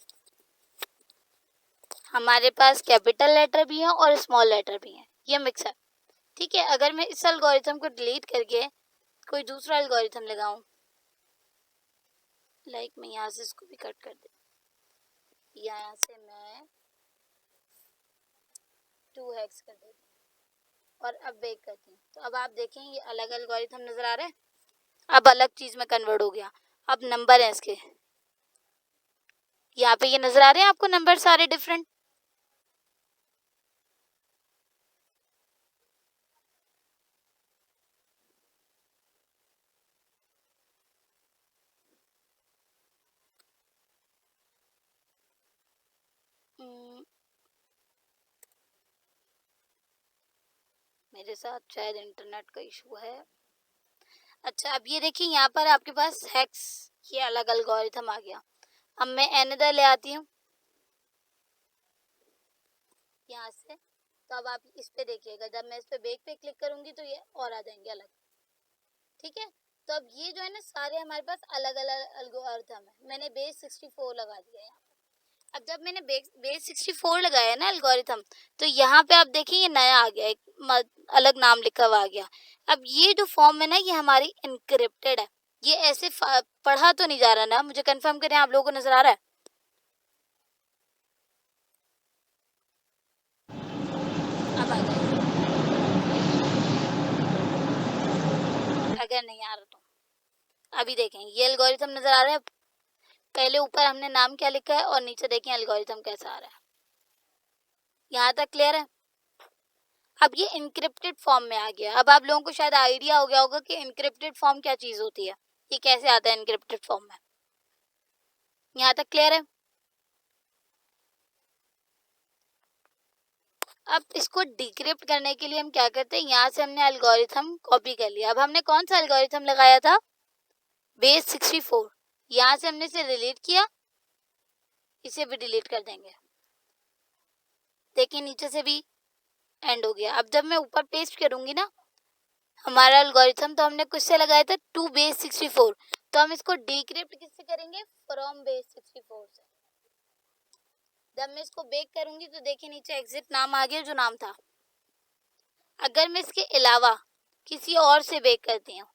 हमारे पास कैपिटल लेटर भी है और स्मॉल लेटर भी है, ये मिक्स है। ठीक है, अगर मैं इस एल्गोरिथम को डिलीट करके कोई दूसरा एल्गोरिथम लगाऊं, लाइक मैं यहाँ से इसको भी कट कर दे, यहाँ से मैं 2 हेक्स कर देती हूँ और अब बेक करती हूँ, तो अब आप देखें ये अलग एल्गोरिथम नजर आ रहा है, अब अलग चीज में कन्वर्ट हो गया। अब नंबर है इसके, यहाँ पे ये नजर आ रहे हैं आपको नंबर सारे डिफरेंट। मेरे साथ शायद इंटरनेट का इशू है। अच्छा, अब ये देखिए यहाँ पर आपके पास हेक्स, ये अलग एल्गोरिथम आ गया। अब मैं अनदर ले आती हूँ यहाँ से, तो अब आप इस पे देखिएगा, जब मैं इस पे बेक पे क्लिक करूंगी तो ये और आ जाएंगे अलग। ठीक है, तो अब ये जो है ना सारे हमारे पास अलग अलग एल्गोरिथम है। मैंने बेस 64 लगा दिया यहाँ पे। अब जब मैंने बेस 64 लगाया ना एल्गोरिथम, तो यहाँ पे आप देखिए ये नया आ गया, एक अलग नाम लिखा हुआ आ गया। अब ये जो फॉर्म है ना ये हमारी इनक्रिप्टेड है, ये ऐसे पढ़ा तो नहीं जा रहा ना, मुझे कंफर्म करें आप लोगों को नजर आ रहा है? अब आ जाएगा, अगर नहीं आ रहा तो अभी देखें ये एल्गोरिथम नजर आ रहा है। पहले ऊपर हमने नाम क्या लिखा है और नीचे देखें एल्गोरिथम कैसा आ रहा है। यहाँ तक क्लियर है? अब ये इनक्रिप्टेड फॉर्म में आ गया। अब आप लोगों को शायद आइडिया हो गया होगा कि इनक्रिप्टेड फॉर्म क्या चीज होती है, ये कैसे आता है इनक्रिप्टेड फॉर्म में। यहाँ तक क्लियर है? अब इसको डिक्रिप्ट करने के लिए हम क्या करते हैं, यहाँ से हमने एल्गोरिथम कॉपी कर लिया। अब हमने कौन सा एल्गोरिथम लगाया था, बेस 64, यहाँ से हमने इसे डिलीट किया, इसे भी डिलीट कर देंगे। देखिए नीचे से भी एंड हो गया। अब जब मैं ऊपर पेस्ट करूंगी ना हमारा एल्गोरिथम, तो हमने किससे लगाया था, 2 बेस 64, तो हम इसको डिक्रिप्ट किससे करेंगे, फ्रॉम बेस 64 से। जब मैं इसको बेक करूंगी तो देखिए नीचे एग्जिट नाम आ गया जो नाम था। अगर मैं इसके अलावा किसी और से बेक करती हूँ,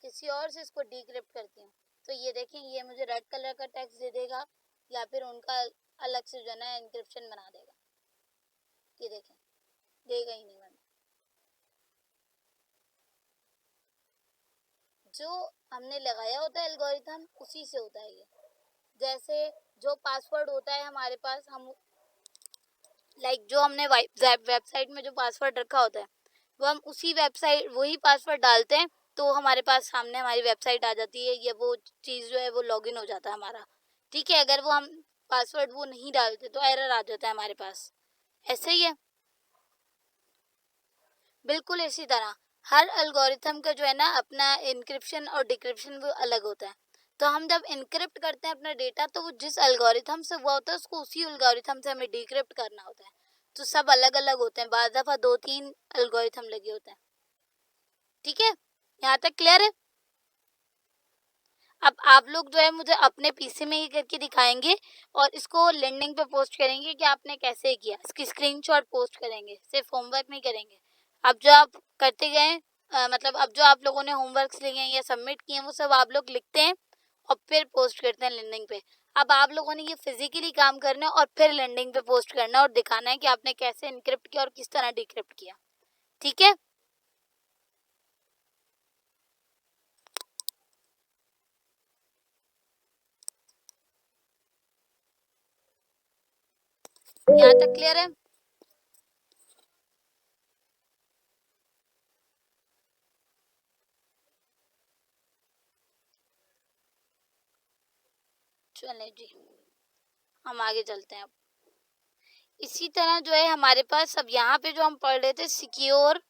किसी और से इसको डिक्रिप्ट करती हूँ, तो ये देखें ये मुझे रेड कलर का टेक्स्ट दे देगा या फिर उनका अलग से जो है इंक्रिप्शन बना देगा। ये देखें देगा ही नहीं, वरना जो हमने लगाया होता है एल्गोरिथम उसी से होता है ये। जैसे जो पासवर्ड होता है हमारे पास, हम लाइक जो हमने वेबसाइट में जो पासवर्ड रखा होता है वो हम उसी वेबसाइट वही पासवर्ड डालते हैं तो हमारे पास सामने हमारी वेबसाइट आ जाती है, ये वो चीज़ जो है वो लॉगिन हो जाता है हमारा। ठीक है, अगर वो हम पासवर्ड वो नहीं डालते तो एरर आ जाता है हमारे पास। ऐसे ही है, बिल्कुल इसी तरह हर एल्गोरिथम का जो है ना अपना इनक्रिप्शन और डिक्रिप्शन वो अलग होता है। तो हम जब इनक्रिप्ट करते हैं अपना डेटा, तो वो जिस एल्गोरिथम से हुआ होता है उसको उसी एल्गोरिथम से हमें डिक्रिप्ट करना होता है। तो सब अलग अलग होते हैं, बाद दफ़ा 2-3 एल्गोरिथम लगे होते हैं। ठीक है, यहाँ तक क्लियर है? अब आप लोग जो है मुझे अपने पीसी में ही करके दिखाएंगे और इसको लिंक्डइन पे पोस्ट करेंगे कि आपने कैसे किया, इसकी स्क्रीनशॉट पोस्ट करेंगे, सिर्फ होमवर्क नहीं करेंगे। अब जो आप करते गए मतलब अब जो आप लोगों ने होमवर्क्स लिए हैं या सबमिट किए हैं वो सब आप लोग लिखते हैं और फिर पोस्ट करते हैं लिंक्डइन पे। अब आप लोगों ने ये फिजिकली काम करना है और फिर लिंक्डइन पे पोस्ट करना है और दिखाना है कि आपने कैसे इनक्रिप्ट किया और किस तरह डिक्रिप्ट किया, ठीक है? यहाँ तक क्लियर है? चले जी, हम आगे चलते हैं। अब इसी तरह जो है हमारे पास अब यहाँ पे जो हम पढ़ रहे थे सिक्योर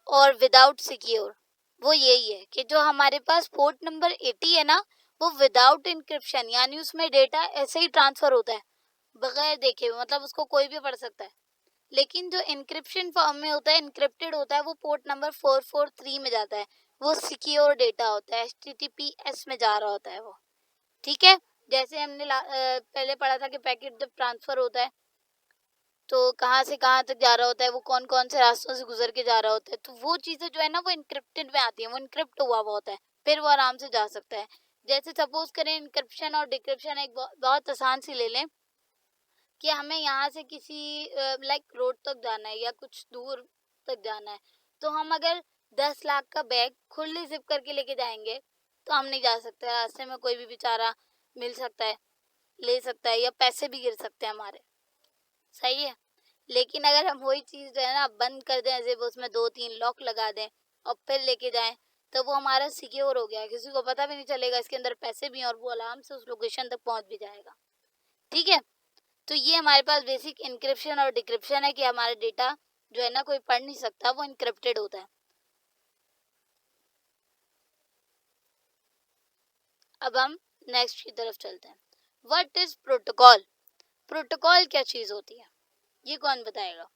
और विदाउट सिक्योर, वो यही है कि जो हमारे पास पोर्ट नंबर 80 है ना, वो विदाउट इंक्रिप्शन, यानी उसमें डेटा ऐसे ही ट्रांसफर होता है बगैर देखे हुए, मतलब उसको कोई भी पढ़ सकता है। लेकिन जो इंक्रिप्शन फॉर्म में होता है, इंक्रिप्टेड होता है, वो पोर्ट नंबर 443 में जाता है, वो सिक्योर डेटा होता है, HTTPS में जा रहा होता है वो, ठीक है? जैसे हमने पहले पढ़ा था कि पैकेट जब ट्रांसफर होता है तो कहाँ से कहाँ तक जा रहा होता है, वो कौन कौन से रास्तों से गुजर के जा रहा होता है, तो वो चीज़ें जो है ना वो इनक्रिप्टेड में आती है, वो इनक्रिप्ट हुआ हुआ होता है, फिर वो आराम से जा सकता है। जैसे सपोज करें इनक्रिप्शन और डिक्रिप्शन एक बहुत आसान सी ले लें कि हमें यहाँ से किसी लाइक रोड तक जाना है या कुछ दूर तक जाना है, तो हम अगर 10 लाख का बैग खुली जिप करके लेके जाएंगे तो हम नहीं जा सकते, रास्ते में कोई भी बेचारा मिल सकता है, ले सकता है, या पैसे भी गिर सकते हैं हमारे, सही है? लेकिन अगर हम वही चीज़ जो है ना बंद कर दें, जैसे उसमें 2-3 लॉक लगा दें और फिर लेके जाएं, तो वो हमारा सिक्योर हो गया, किसी को पता भी नहीं चलेगा इसके अंदर पैसे भी हैं और वो आराम से उस लोकेशन तक पहुंच भी जाएगा, ठीक है? तो ये हमारे पास बेसिक इनक्रिप्शन और डिक्रिप्शन है कि हमारा डेटा जो है ना कोई पढ़ नहीं सकता, वो इनक्रिप्टेड होता है। अब हम नेक्स्ट की तरफ चलते हैं। What is protocol? प्रोटोकॉल क्या चीज़ होती है, ये कौन बताएगा?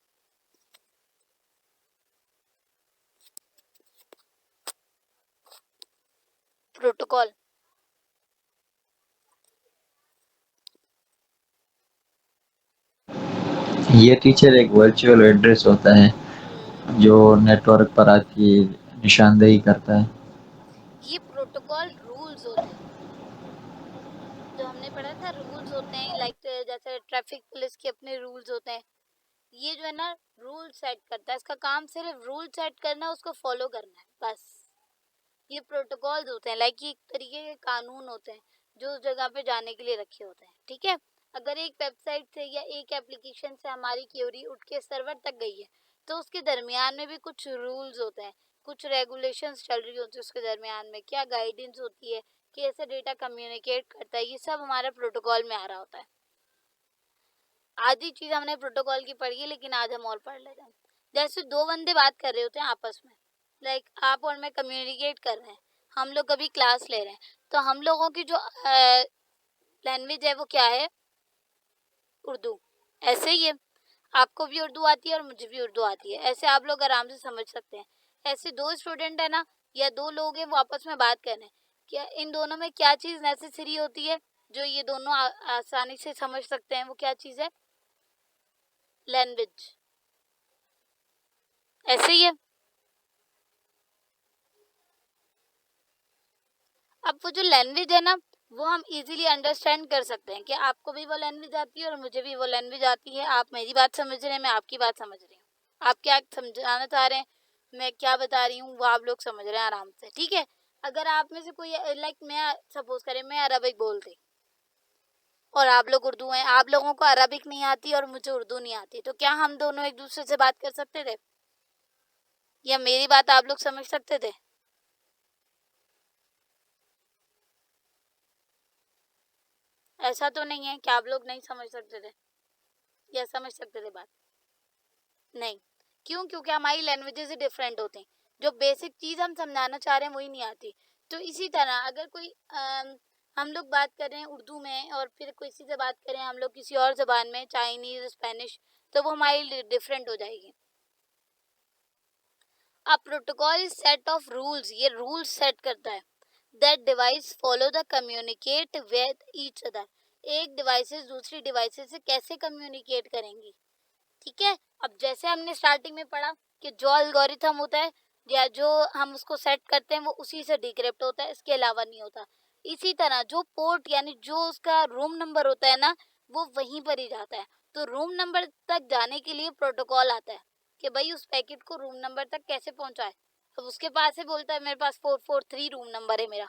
प्रोटोकॉल ये टीचर एक वर्चुअल एड्रेस होता है जो नेटवर्क पर आके निशानदेही करता है। ये प्रोटोकॉल रूल्स होते हैं, जो हमने पढ़ा था रूल्स होते हैं, लाइक जैसे ट्रैफिक पुलिस के अपने रूल्स होते हैं, ये जो है ना रूल सेट करता है, इसका काम सिर्फ रूल सेट करना, उसको फॉलो करना है, बस। ये प्रोटोकॉल्स होते हैं, लाइक ये एक तरीके के कानून होते हैं जो उस जगह पे जाने के लिए रखे होते हैं, ठीक है? अगर एक वेबसाइट से या एक एप्लीकेशन से हमारी क्वेरी उठ के सर्वर तक गई है तो उसके दरमियान में भी कुछ रूल्स होते हैं, कुछ रेगुलेशंस चल रही होती है, उसके दरमियान में क्या गाइडेंस होती है, कैसे डेटा कम्युनिकेट करता है, ये सब हमारे प्रोटोकॉल में आ रहा होता है। आधी चीज हमने प्रोटोकॉल की पढ़ी है, लेकिन आज हम और पढ़ लेते हैं। जैसे दो बंदे बात कर रहे होते हैं आपस में, लाइक आप और मैं कम्युनिकेट कर रहे हैं, हम लोग कभी क्लास ले रहे हैं, तो हम लोगों की जो लैंग्वेज है वो क्या है? उर्दू। ऐसे ही है, आपको भी उर्दू आती है और मुझे भी उर्दू आती है, ऐसे आप लोग आराम से समझ सकते हैं। ऐसे दो स्टूडेंट है ना या दो लोग हैं, वो आपस में बात कर रहे हैं, क्या इन दोनों में क्या चीज़ नेसेसरी होती है जो ये दोनों आसानी से समझ सकते हैं? वो क्या चीज़ है? लैंग्वेज। ऐसे ही है। अब वो जो लैंग्वेज है ना वो हम इजीली अंडरस्टैंड कर सकते हैं कि आपको भी वो लैंग्वेज आती है और मुझे भी वो लैंग्वेज आती है, आप मेरी बात समझ रहे हैं, मैं आपकी बात समझ रही हूँ, आप क्या समझाना चाह रहे हैं, मैं क्या बता रही हूँ, वो आप लोग समझ रहे हैं आराम से, ठीक है? अगर आप में से कोई लाइक मैं सपोज करें मैं अरबिक बोलती और आप लोग उर्दू हैं, आप लोगों को अरबिक नहीं आती और मुझे उर्दू नहीं आती, तो क्या हम दोनों एक दूसरे से बात कर सकते थे या मेरी बात आप लोग समझ सकते थे? ऐसा तो नहीं है कि आप लोग नहीं समझ सकते थे या समझ सकते थे बात? नहीं। क्यों? क्योंकि हमारी लैंग्वेजेस ही डिफरेंट होती हैं, जो बेसिक चीज़ हम समझाना चाह रहे हैं वही नहीं आती। तो इसी तरह अगर कोई हम लोग बात कर रहे हैं उर्दू में और फिर किसी से बात करें हम लोग किसी और ज़बान में, चाइनीज़, स्पेनिश, तो वो हमारी लिए डिफरेंट हो जाएगी। अब protocol is set of rules, ये रूल्स सेट करता है, that device follow the communicate with each other. एक डिवाइसेस दूसरी डिवाइसेस से कैसे कम्युनिकेट करेंगी, ठीक है। अब जैसे हमने स्टार्टिंग में पढ़ा कि जो एल्गोरिथम होता है या जो हम उसको सेट करते हैं वो उसी से डिक्रिप्ट होता है, इसके अलावा नहीं होता। इसी तरह जो पोर्ट यानी जो उसका रूम नंबर होता है ना, वो वहीं पर ही जाता है। तो रूम नंबर तक जाने के लिए प्रोटोकॉल आता है कि भाई उस पैकेट को रूम नंबर तक कैसे पहुंचाए। अब उसके पास से बोलता है मेरे पास 443 रूम नंबर है मेरा,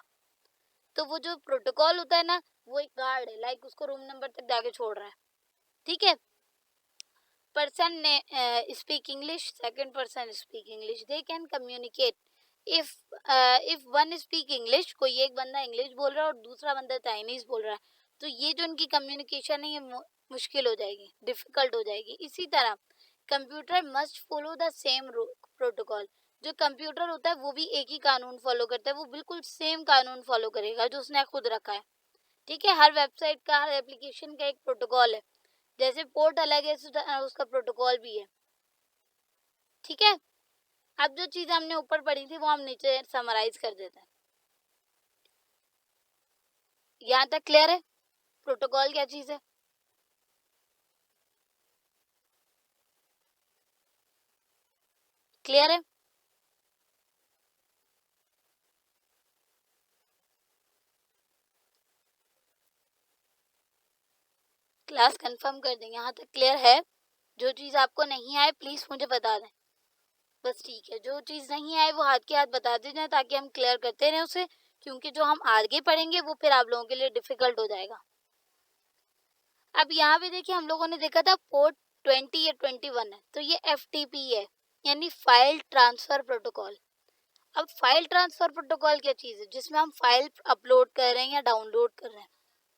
तो वो जो प्रोटोकॉल होता है ना, वो एक गार्ड है, लाइक उसको रूम नंबर तक जाके छोड़ रहा है, ठीक है। person speak English, second person speak English, they can communicate if one speak English, कोई एक बंदा इंग्लिश बोल रहा है और दूसरा बंदा चाइनीज बोल रहा है, तो ये जो उनकी कम्युनिकेशन है ये मुश्किल हो जाएगी, डिफिकल्ट हो जाएगी। इसी तरह computer must follow the same protocol. जो कंप्यूटर होता है वो भी एक ही कानून फॉलो करता है, वो बिल्कुल सेम कानून फॉलो करेगा जो उसने खुद रखा है, ठीक है। हर वेबसाइट का, हर एप्लीकेशन का एक प्रोटोकॉल है, जैसे पोर्ट अलग है उसका प्रोटोकॉल भी है, ठीक है। अब जो चीज हमने ऊपर पढ़ी थी वो हम नीचे समराइज कर देते हैं। यहाँ तक क्लियर है प्रोटोकॉल क्या चीज है? क्लियर है? क्लास कंफर्म कर दें, यहाँ तक क्लियर है? जो चीज आपको नहीं आए प्लीज मुझे बता दें, बस ठीक है। जो चीज नहीं आए वो हाथ के हाथ बता दीजिए ताकि हम क्लियर करते रहें उसे, क्योंकि जो हम आगे पढ़ेंगे वो फिर आप लोगों के लिए डिफिकल्ट हो जाएगा। अब यहाँ पे देखिए हम लोगों ने देखा था पोर्ट 20 या 21 है, तो ये FTP है, यानी फाइल ट्रांसफर प्रोटोकॉल। अब फाइल ट्रांसफर प्रोटोकॉल क्या चीज़ है? जिसमें हम फाइल अपलोड कर रहे हैं या डाउनलोड कर रहे हैं।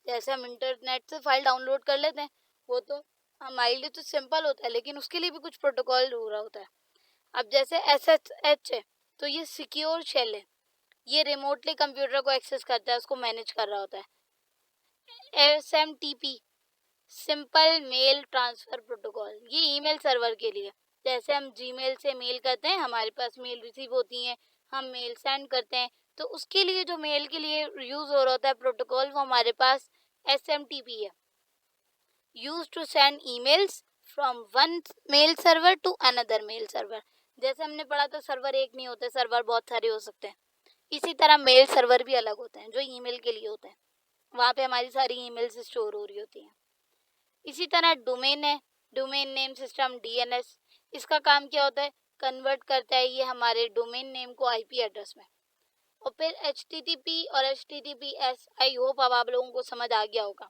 जैसे हम इंटरनेट से फाइल डाउनलोड कर लेते हैं, वो तो हमारे लिए तो सिंपल होता है, लेकिन उसके लिए भी कुछ प्रोटोकॉल हो रहा होता है। अब जैसे SSH है, तो ये सिक्योर शेल है, ये रिमोटली कंप्यूटर को एक्सेस करता है, उसको मैनेज कर रहा होता है। SMTP simple mail transfer protocol, ये ईमेल सर्वर के लिए। जैसे हम जीमेल से मेल करते हैं, हमारे पास मेल रिसीव होती हैं, हम मेल सेंड करते हैं, तो उसके लिए जो मेल के लिए यूज हो रहा होता है प्रोटोकॉल, वो हमारे पास SMTP है, use to send emails from one mail server to another mail server. जैसे हमने पढ़ा था सर्वर एक नहीं होते, सर्वर बहुत सारे हो सकते हैं, इसी तरह मेल सर्वर भी अलग होते हैं जो ईमेल के लिए होते हैं, वहाँ पे हमारी सारी ईमेल्स स्टोर हो रही होती हैं। इसी तरह डोमेन है, डोमेन नेम सिस्टम DNS, इसका काम क्या होता है? कन्वर्ट करता है ये हमारे डोमेन नेम को IP एड्रेस में। और फिर HTTP और HTTPS, आई होप अब आप लोगों को समझ आ गया होगा,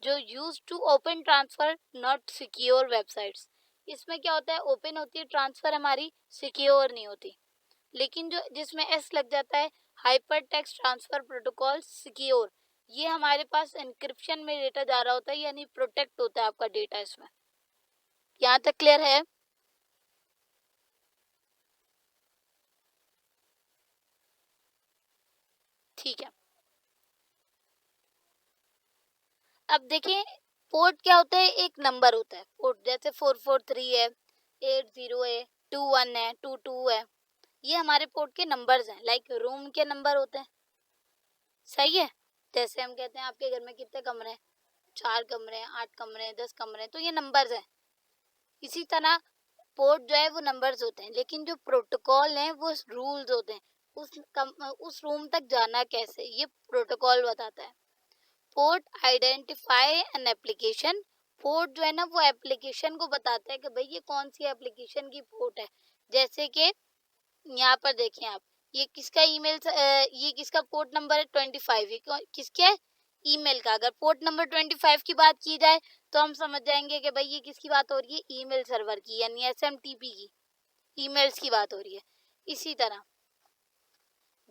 जो use to open transfer not secure websites. इसमें क्या होता है? ओपन होती है ट्रांसफर हमारी, सिक्योर नहीं होती। लेकिन जो जिसमें S लग जाता है, hyper text transfer protocol secure, ये हमारे पास एन्क्रिप्शन में डेटा जा रहा होता है, यानी प्रोटेक्ट होता है आपका डेटा इसमें। यहाँ तक क्लियर है? ठीक है। अब देखिए पोर्ट क्या होता है? एक नंबर होता है पोर्ट, जैसे 443 है, 80 है, 21 है, 22 है, ये हमारे पोर्ट के नंबर्स हैं, लाइक रूम के नंबर होते हैं, सही है। जैसे हम कहते हैं आपके घर में कितने कमरे हैं? 4 कमरे हैं, 8 कमरे हैं, 10 कमरे हैं, तो ये नंबर्स हैं। इसी तरह पोर्ट जो है वो नंबर्स होते हैं, लेकिन जो प्रोटोकॉल हैं वो रूल्स होते हैं, उस रूम तक जाना कैसे, ये प्रोटोकॉल बताता है। Port identify an application, port जो है ना वो एप्लीकेशन को बताता है कि भाई ये कौन सी एप्लीकेशन की पोर्ट है। जैसे कि यहाँ पर देखें आप, ये किसका ईमेल, ये किसका पोर्ट नंबर है? 25, ये किसके ईमेल का। अगर पोर्ट नंबर 25 की बात की जाए तो हम समझ जाएंगे कि भाई ये किसकी बात हो रही है? ईमेल सर्वर की, यानी SMTP की, ईमेल्स की बात हो रही है। इसी तरह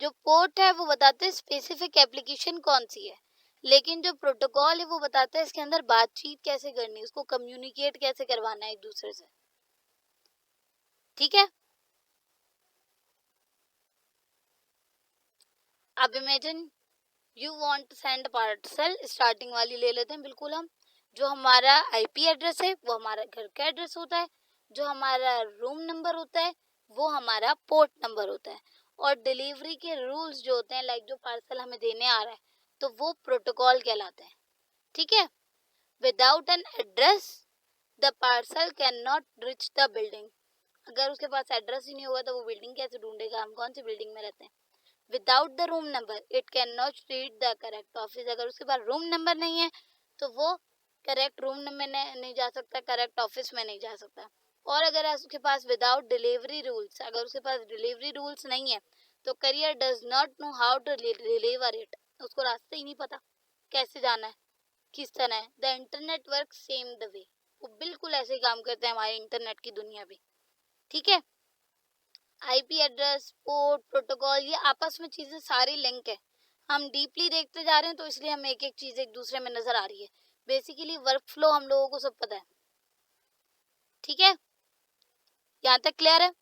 जो पोर्ट है वो बताते हैं स्पेसिफिक एप्लीकेशन कौन सी है, लेकिन जो प्रोटोकॉल है वो बताता है इसके अंदर बातचीत कैसे करनी है, उसको कम्युनिकेट कैसे करवाना है एक दूसरे से, ठीक है। अब imagine you want to send parcel, starting वाली ले लेते हैं बिल्कुल हम। जो हमारा IP एड्रेस है वो हमारा घर का एड्रेस होता है, जो हमारा रूम नंबर होता है वो हमारा पोर्ट नंबर होता है, और डिलीवरी के रूल्स जो होते हैं, लाइक जो पार्सल हमें देने आ रहा है, तो वो प्रोटोकॉल कहलाते हैं। ठीक है, without an address the parcel can not rich the building. अगर उसके पास एड्रेस ही नहीं होगा तो वो बिल्डिंग कैसे ढूंढेगा, हम कौन सी बिल्डिंग में रहते हैं। Without the room number it can not reach the correct office. अगर उसके पास रूम नंबर नहीं है तो वो करेक्ट रूम नंबर नहीं जा सकता, करेक्ट ऑफिस में नहीं जा सकता। और अगर उसके पास विदाउट डिलीवरी रूल्स, अगर उसके पास डिलीवरी रूल्स नहीं है तो carrier does not know how to deliver it. उसको रास्ता ही नहीं पता कैसे जाना है, किस तरह है। The internet work same the way. वो बिल्कुल ऐसे ही काम करते हैं हमारे इंटरनेट की दुनिया भी। ठीक है, आईपी एड्रेस, पोर्ट, प्रोटोकॉल, ये आपस में चीजें सारी लिंक है। हम डीपली देखते जा रहे हैं तो इसलिए हमें एक एक चीज एक दूसरे में नजर आ रही है। बेसिकली वर्क फ्लो हम लोगों को सब पता है। ठीक है, यहाँ तक क्लियर है।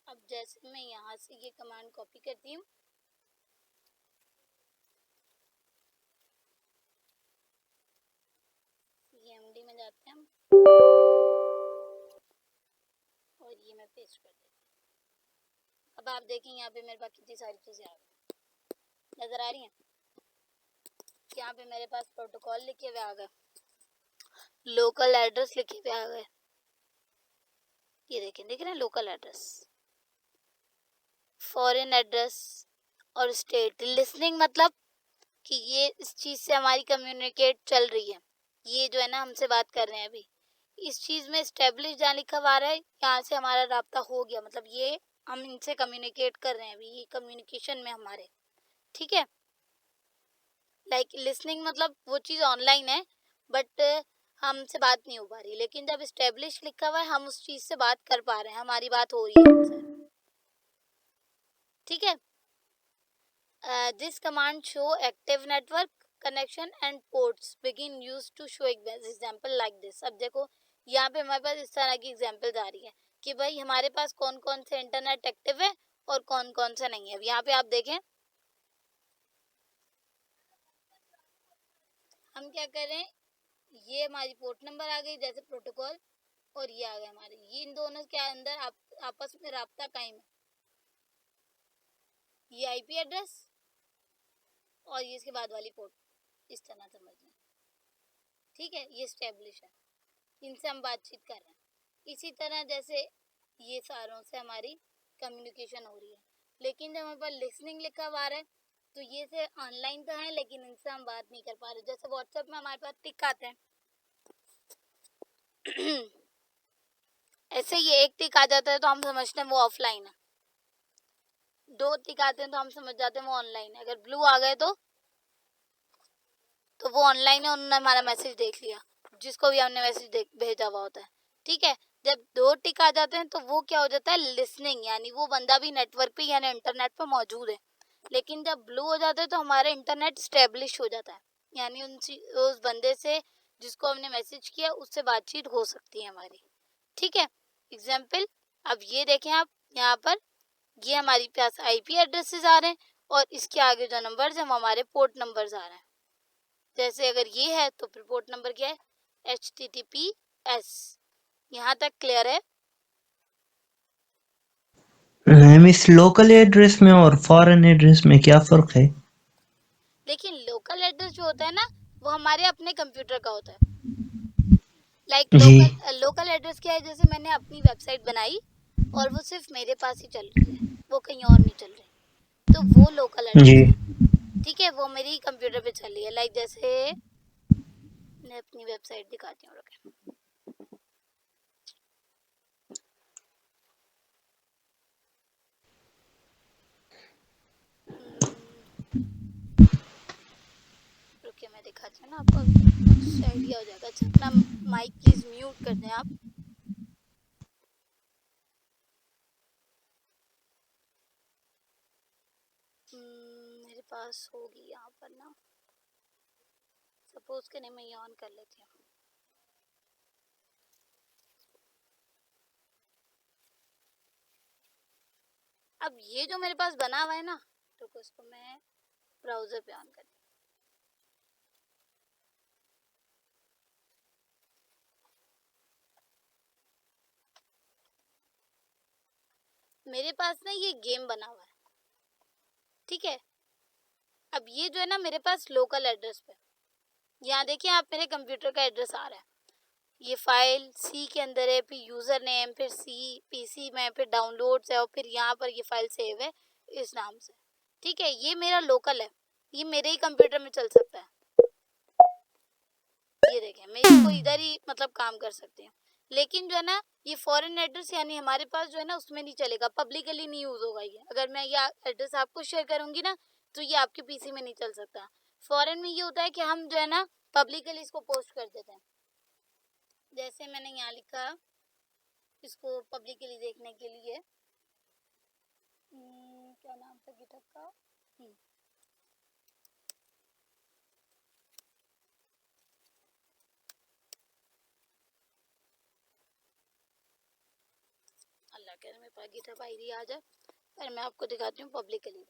अब जैसे मैं यहाँ से ये कमांड कॉपी करती हूँ, CMD में जाते हैं हम और ये मैं पेस्ट कर देती हूँ। अब आप देखें यहाँ पे मेरे पास कितनी सारी चीजें आ गई, नजर आ रही हैं। यहाँ पे मेरे पास प्रोटोकॉल लिखे हुए आ गए, लोकल एड्रेस लिखे हुए आ गए, ये देखें, दिख रहे हैं लोकल एड्रेस, फॉरेन एड्रेस और स्टेट। लिसनिंग मतलब कि ये इस चीज से हमारी कम्युनिकेट चल रही है, ये जो है ना हमसे बात कर रहे हैं अभी, इस चीज में स्टेब्लिश जहाँ लिखा हुआ है यहाँ से हमारा राब्ता हो गया, मतलब ये हम इनसे कम्युनिकेट कर रहे हैं अभी, ये कम्युनिकेशन में हमारे। ठीक है, लाइक लिसनिंग मतलब वो चीज ऑनलाइन है बट हमसे बात नहीं हो पा रही, लेकिन जब स्टेब्लिश लिखा हुआ है हम उस चीज से बात कर पा रहे हैं, हमारी बात हो रही है हमसे। ठीक है, this command show active network connection and ports begin used to show example like this। अब देखो यहाँ पे हमारे पास इस तरह की एग्जाम्पल्स आ रही है कि भाई हमारे पास कौन कौन से इंटरनेट एक्टिव है और कौन कौन से नहीं है। अब यहाँ पे आप देखें हम क्या कर रहे हैं, ये हमारी पोर्ट नंबर आ गई जैसे प्रोटोकॉल, और ये आ गया हमारे, ये इन दोनों के अंदर आपस में राब्ता कायम है। ये आईपी एड्रेस और ये इसके बाद वाली पोर्ट, इस तरह समझ लें। ठीक है, ये स्टेब्लिश है, इनसे हम बातचीत कर रहे हैं। इसी तरह जैसे ये सारों से हमारी कम्युनिकेशन हो रही है, लेकिन जब हमारे पास लिसनिंग लिखा हुआ है तो ये से ऑनलाइन तो है लेकिन इनसे हम बात नहीं कर पा रहे। जैसे व्हाट्सएप में हमारे पास टिक आते हैं ऐसे ये एक टिक आ जाता है तो हम समझते हैं वो ऑफलाइन है, दो टिक आते हैं तो हम समझ जाते हैं वो ऑनलाइन है। अगर ब्लू आ गए तो वो ऑनलाइन है, उन्होंने हमारा मैसेज देख लिया, जिसको भी हमने मैसेज भेजा हुआ होता है। ठीक है, जब दो टिक आ जाते हैं तो वो क्या हो जाता है, लिसनिंग, यानी वो बंदा भी नेटवर्क पे यानी इंटरनेट पे मौजूद है। लेकिन जब ब्लू हो जाता है तो हमारा इंटरनेट स्टेब्लिश हो जाता है, यानी उस बंदे से जिसको हमने मैसेज किया उससे बातचीत हो सकती है हमारी। ठीक है, एग्जाम्पल अब ये देखें आप यहाँ पर, ये हमारे पास आईपी एड्रेसेस आ रहे हैं और इसके आगे जो नंबर्स हैं वो हमारे पोर्ट नंबर्स आ रहे हैं। जैसे अगर ये है तो फिर पोर्ट नंबर क्या है, HTTPS। यहाँ तक क्लियर है। मैम इस लोकल एड्रेस में और फॉरेन एड्रेस में क्या फर्क है? लेकिन लोकल एड्रेस जो होता है ना वो हमारे अपने कंप्यूटर का होता है। लाइक जी लोकल एड्रेस क्या है, जैसे मैंने अपनी वेबसाइट बनाई और वो सिर्फ मेरे पास ही चल रही है, वो कहीं और नहीं चल रही, तो वो लोकल जी एड्रेस है। ठीक है, वो मेरी कंप्यूटर पे चल रही है। लाइक जैसे मैं अपनी वेबसाइट दिखाती हूँ, रुके रुके मैं दिखाती हूँ ना आपको, अभी उससे आइडिया हो जाएगा। अच्छा अपना माइक प्लीज म्यूट कर दें आप। मेरे पास होगी यहाँ पर ना, सपोज के नहीं मैं ये ऑन कर लेती हूँ। अब ये जो मेरे पास बना हुआ है ना इसको मैं ब्राउजर पे ऑन कर, मेरे पास ना ये गेम बना हुआ है, ठीक है। अब ये जो है ना मेरे पास लोकल एड्रेस पे, यहाँ देखिए आप मेरे कंप्यूटर का एड्रेस आ रहा है, ये फाइल सी के अंदर है, फिर यूज़र नेम, फिर सी पीसी में, फिर डाउनलोड्स है, और फिर यहाँ पर ये फाइल सेव है इस नाम से, ठीक है। ये मेरा लोकल है, ये मेरे ही कंप्यूटर में चल सकता है। ये देखें मैं इसको इधर ही मतलब काम कर सकती हूँ, लेकिन जो है ना ये फॉरेन एड्रेस यानी हमारे पास जो है ना उसमें नहीं चलेगा, पब्लिकली नहीं यूज़ होगा ये। अगर मैं ये एड्रेस आपको शेयर करूँगी ना तो ये आपके पीसी में नहीं चल सकता। फॉरेन में ये होता है कि हम जो है ना पब्लिकली इसको पोस्ट कर देते हैं, जैसे मैंने यहाँ लिखा इसको पब्लिकली देखने के लिए, क्या नाम था गिटहब का, अल्लाह करे मेरे पास गिटहब आईडी आ जाए, पर मैं आपको दिखाती हूँ पब्लिकली।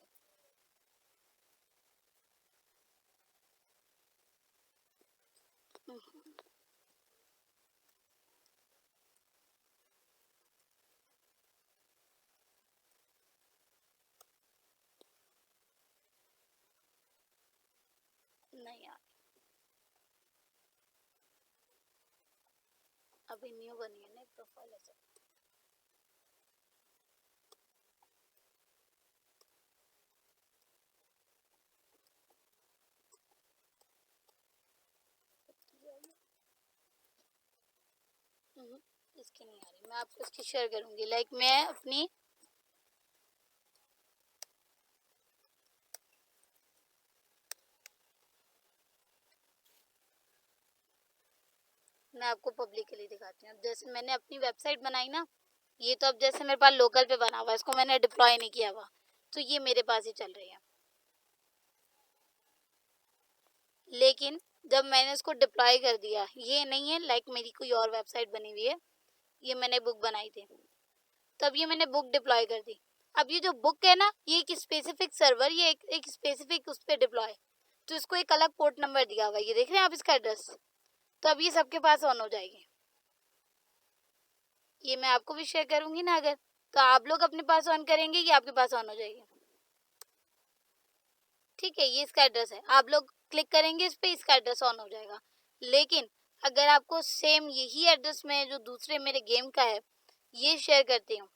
नहीं यार अभी न्यू बनी है ना प्रोफाइल ऐसे, इसकी नहीं आ रही, मैं आपको इसकी शेयर करूंगी। लाइक मैं अपनी मैं आपको पब्लिकली दिखाती हूँ। जैसे मैंने अपनी वेबसाइट बनाई ना, ये तो अब जैसे मेरे पास लोकल पे बना हुआ है, इसको मैंने डिप्लॉय नहीं किया हुआ, तो ये मेरे पास ही चल रही है। लेकिन जब मैंने इसको डिप्लॉय कर दिया, ये नहीं है लाइक मेरी कोई और वेबसाइट बनी हुई है, ये मैंने बुक बनाई थी, तब ये मैंने बुक डिप्लॉय कर दी। अब ये जो बुक है ना ये एक स्पेसिफिक सर्वर, ये एक स्पेसिफिक उस पर डिप्लॉय, तो इसको एक अलग पोर्ट नंबर दिया हुआ है, ये देख रहे हैं आप इसका एड्रेस, तो अब ये सबके पास ऑन हो जाएगी। ये मैं आपको भी शेयर करूंगी ना, अगर तो आप लोग अपने पास ऑन करेंगे ये आपके पास ऑन हो जाएगी, ठीक है। ये इसका एड्रेस है, आप लोग क्लिक करेंगे इस पे, इसका एड्रेस ऑन हो जाएगा। लेकिन अगर आपको सेम यही एड्रेस में जो दूसरे मेरे गेम का है ये शेयर करती हूँ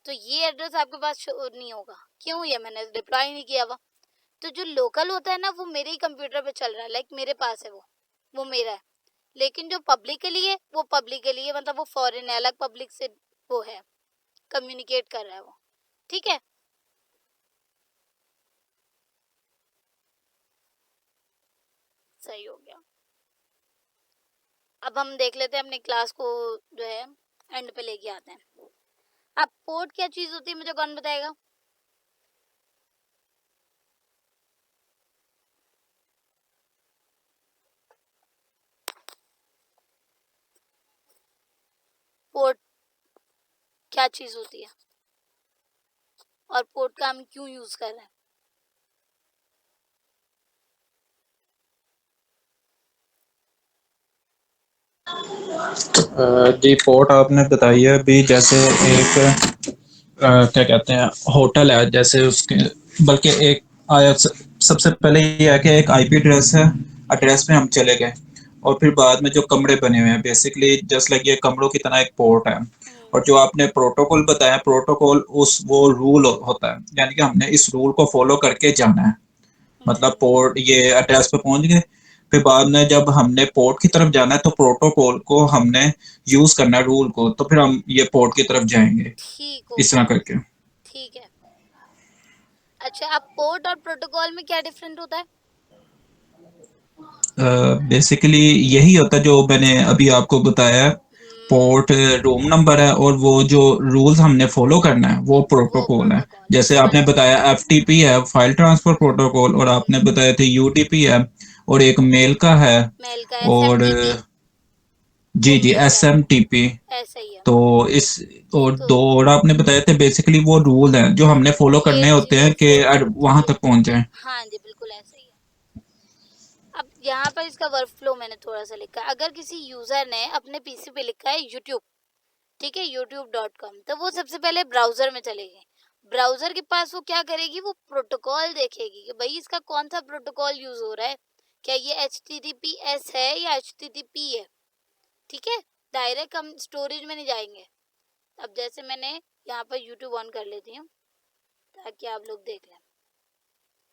तो ये एड्रेस आपके पास नहीं होगा। क्यों? ये मैंने डिप्लॉय नहीं किया हुआ। तो जो लोकल होता है ना वो मेरे ही कंप्यूटर पे चल रहा है, लाइक मेरे पास है वो मेरा है। लेकिन जो पब्लिकली है वो पब्लिकली है, मतलब वो फॉरेन है, अलग पब्लिक से वो है, कम्युनिकेट कर रहा है वो, ठीक है। सही हो गया। अब हम देख लेते हैं अपनी क्लास को जो है एंड पे लेके आते हैं। अब पोर्ट क्या चीज होती है मुझे कौन बताएगा? पोर्ट क्या चीज होती है और पोर्ट का हम क्यों यूज कर रहे हैं? जी पोर्ट आपने बताई है अभी, जैसे एक क्या कहते हैं होटल है, जैसे उसके बल्कि एक आया सबसे पहले ये है कि एक आईपी एड्रेस है, एड्रेस पे हम चले गए और फिर बाद में जो कमरे बने हुए हैं बेसिकली जस्ट लाइक ये कमरों की तरह एक पोर्ट है। और जो आपने प्रोटोकॉल बताया, प्रोटोकॉल उस वो रूल होता है, यानी कि हमने इस रूल को फॉलो करके जाना है। मतलब पोर्ट ये एड्रेस पे पहुंच गए, फिर बाद में जब हमने पोर्ट की तरफ जाना है तो प्रोटोकॉल को हमने यूज करना है रूल को, तो फिर हम ये पोर्ट की तरफ जाएंगे ठीक हो इस तरह गया, करके। ठीक है। अच्छा अब पोर्ट और प्रोटोकॉल में क्या डिफरेंट होता है? बेसिकली यही होता है जो मैंने अभी आपको बताया, पोर्ट रूम नंबर है और वो जो रूल्स हमने फॉलो करना है वो वो प्रोटोकॉल है। प्रोटोकॉल, जैसे आपने सही। बताया एफटीपी है, फाइल ट्रांसफर प्रोटोकॉल, और आपने बताया थे यूडीपी है, और एक मेल का है, मेल का और एसएमटीपी। जी वो जी, क्या है, SMTP। ऐसा ही है। तो इस और तो दो और आपने बताए थे, बेसिकली वो रूल हैं जो हमने फॉलो करने होते ये हैं कि फॉलो वहां तक पहुंच जाएं। हाँ जी बिल्कुल ऐसा ही है। अब यहाँ पर इसका वर्क फ्लो मैंने थोड़ा सा लिखा है। अगर किसी यूजर ने अपने पीसी पे लिखा है यूट्यूब, ठीक है, youtube.com, तो वो सबसे पहले ब्राउजर में चलेगी। ब्राउजर के पास वो क्या करेगी, वो प्रोटोकॉल देखेगी कि भाई इसका कौन सा प्रोटोकॉल यूज हो रहा है, क्या ये HTTPS है या HTTP है। ठीक है, डायरेक्ट हम स्टोरेज में नहीं जाएंगे। अब जैसे मैंने यहाँ पर यूट्यूब ऑन कर लेती हूँ ताकि आप लोग देख लें।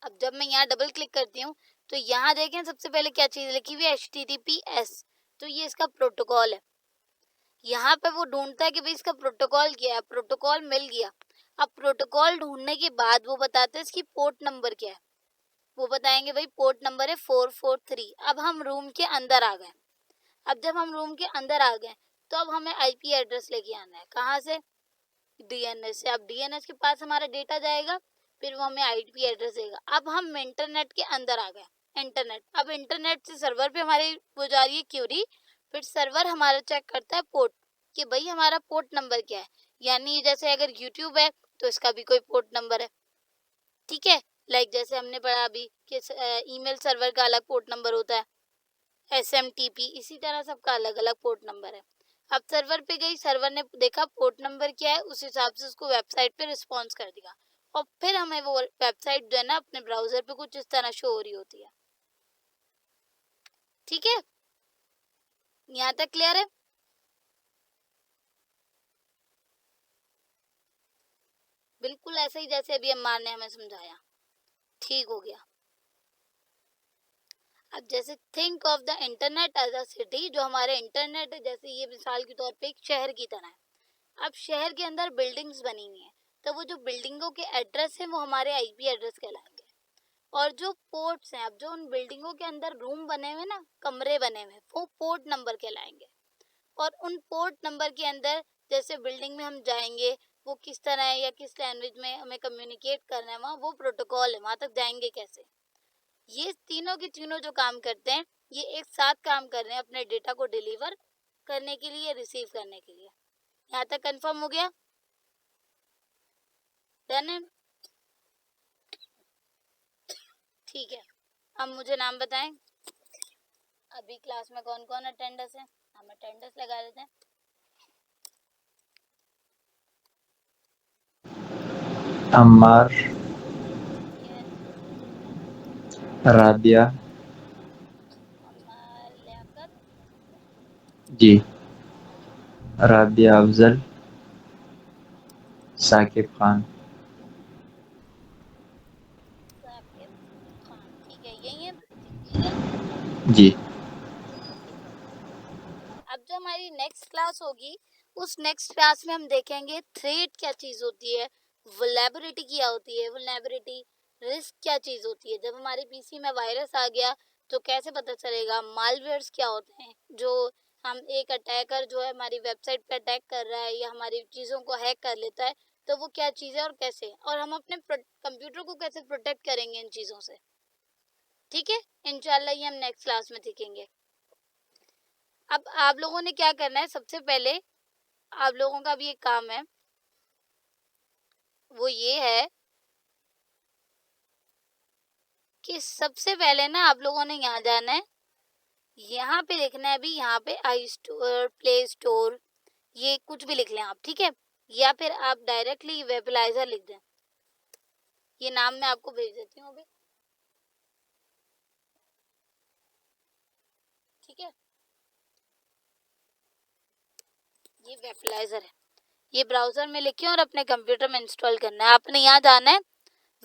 अब जब मैं यहाँ डबल क्लिक करती हूँ तो यहाँ देखें सबसे पहले क्या चीज लिखी हुई है, HTTPS। तो ये इसका प्रोटोकॉल है। यहाँ पे वो ढूंढता है कि भाई इसका प्रोटोकॉल क्या है, प्रोटोकॉल मिल गया। अब प्रोटोकॉल ढूंढने के बाद वो बताते हैं इसकी पोर्ट नंबर क्या है। वो बताएंगे भाई पोर्ट नंबर है 443। अब हम रूम के अंदर आ गए। अब जब हम रूम के अंदर आ गए तो अब हमें IP एड्रेस लेके आना है। कहाँ से, DNS से। अब DNS के पास हमारा डेटा जाएगा, फिर वो हमें IP एड्रेस देगा। अब हम इंटरनेट के अंदर आ गए। इंटरनेट, अब इंटरनेट से सर्वर पे हमारी वो जा रही है क्यूरी। फिर सर्वर हमारा चेक करता है पोर्ट, कि भाई हमारा पोर्ट नंबर क्या है। यानी जैसे अगर यूट्यूब है तो इसका भी कोई पोर्ट नंबर है। ठीक है, लाइक जैसे हमने पढ़ा अभी कि ईमेल सर्वर का अलग पोर्ट नंबर होता है, SMTP, इसी तरह सबका अलग अलग पोर्ट नंबर है। अब सर्वर पे गई, सर्वर ने देखा पोर्ट नंबर क्या है, उस हिसाब से उसको वेबसाइट पे रिस्पॉन्स कर दिया। और फिर हमें वो वेबसाइट जो है ना अपने ब्राउजर पे कुछ इस तरह शो हो रही होती है। ठीक है, यहाँ तक क्लियर है। बिल्कुल ऐसे ही जैसे अभी अम्मार ने हमें समझाया, ठीक हो गया। अब जैसे think of the internet as a city, जो हमारे इंटरनेट है, जैसे ये मिसाल के तौर पे एक शहर की तरह है। अब शहर के अंदर बिल्डिंग्स बनी हुई हैं, तो वो जो बिल्डिंगों के एड्रेस हैं वो हमारे IP एड्रेस कहलाएंगे। और जो पोर्ट्स हैं, अब जो उन बिल्डिंगों के अंदर रूम बने हुए ना, कमरे बने हुए, वो पोर्ट नंबर कहलाएंगे। और उन पोर्ट नंबर के अंदर जैसे बिल्डिंग में हम जाएंगे, वो किस तरह है या किस लैंग्वेज में हमें कम्युनिकेट करना है, वहाँ वो प्रोटोकॉल है, वहाँ तक जाएंगे कैसे। ये तीनों के तीनों जो काम करते हैं, ये एक साथ काम कर रहे हैं अपने डेटा को डिलीवर करने के लिए, रिसीव करने के लिए। यहाँ तक कंफर्म हो गया, डन है। ठीक है, अब मुझे नाम बताएं, अभी क्लास में कौन कौन अटेंडेंस है, हम अटेंडेंस लगा देते हैं। अम्मार, यस, राबिया, अम्मार, लियाकत, जी, राबिया अफजल, साकिब खान। साकिब खान। ठीक है, यही है, क्लियर है। जी। ठीक है, अब जो हमारी नेक्स्ट क्लास होगी, उस नेक्स्ट क्लास में हम देखेंगे थ्रेट क्या चीज होती है, वल्नरेबिलिटी क्या होती है, वल्नरेबिलिटी रिस्क क्या चीज होती है। जब हमारे पीसी में वायरस आ गया तो कैसे पता चलेगा, मालवेयर्स क्या होते हैं, जो हम एक अटैकर जो है हमारी वेबसाइट पे अटैक कर रहा है या हमारी चीजों को हैक कर लेता है, तो वो क्या चीज है और कैसे, और हम अपने कंप्यूटर को कैसे प्रोटेक्ट करेंगे इन चीजों से। ठीक है, इंशाल्लाह ये हम नेक्स्ट क्लास में सीखेंगे। अब आप लोगों ने क्या करना है, सबसे पहले आप लोगों का भी एक काम है, वो ये है कि सबसे पहले ना आप लोगों ने यहाँ जाना है, यहाँ पे लिखना है अभी, यहाँ पे आई स्टोर, प्ले स्टोर, ये कुछ भी लिख लें आप, ठीक है। या फिर आप डायरेक्टली वेबलाइजर लिख दें, ये नाम मैं आपको भेज देती हूँ अभी, ठीक है। ये वेबलाइजर है, ये ब्राउजर में लिखे और अपने कंप्यूटर में इंस्टॉल करना है। आपने यहाँ जाना है,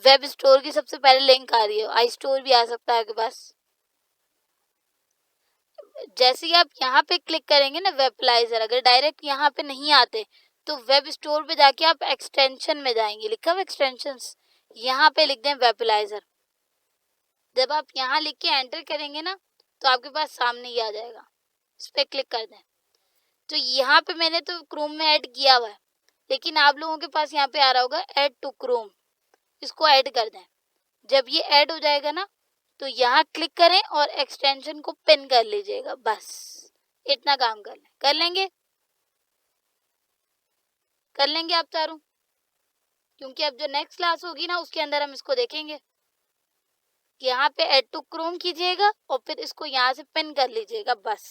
वेब स्टोर की सबसे पहले लिंक आ रही है, आई स्टोर भी आ सकता है आपके पास। जैसे ही आप यहाँ पे क्लिक करेंगे ना वेबलाइजर, अगर डायरेक्ट यहाँ पे नहीं आते तो वेब स्टोर पे जाके आप एक्सटेंशन में जाएंगे, लिखा हुआ एक्सटेंशंस, यहाँ पे लिख दें वेबलाइजर। जब आप यहाँ लिख के एंटर करेंगे ना तो आपके पास सामने ही आ जाएगा, इस पर क्लिक कर दें। तो यहाँ पे मैंने तो क्रोम में ऐड किया हुआ है, लेकिन आप लोगों के पास यहाँ पे आ रहा होगा ऐड टू क्रोम, इसको ऐड कर दें। जब ये ऐड हो जाएगा ना तो यहाँ क्लिक करें और एक्सटेंशन को पिन कर लीजिएगा, बस इतना काम कर लें, कर लेंगे, कर लेंगे आप चारों, क्योंकि अब जो नेक्स्ट क्लास होगी ना उसके अंदर हम इसको देखेंगे। यहाँ पे ऐड टू क्रोम कीजिएगा और फिर इसको यहाँ से पिन कर लीजिएगा बस,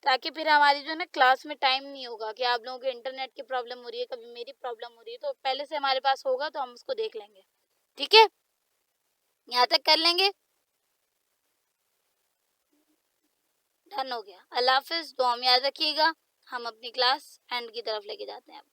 ताकि फिर हमारी जो ना क्लास में टाइम नहीं होगा कि आप लोगों के इंटरनेट की प्रॉब्लम हो रही है, कभी मेरी प्रॉब्लम हो रही है, तो पहले से हमारे पास होगा तो हम उसको देख लेंगे। ठीक है, यहाँ तक कर लेंगे, डन हो गया। अल्लाह हाफिज़, दुआ में याद रखिएगा। हम अपनी क्लास एंड की तरफ लेके जाते हैं अब।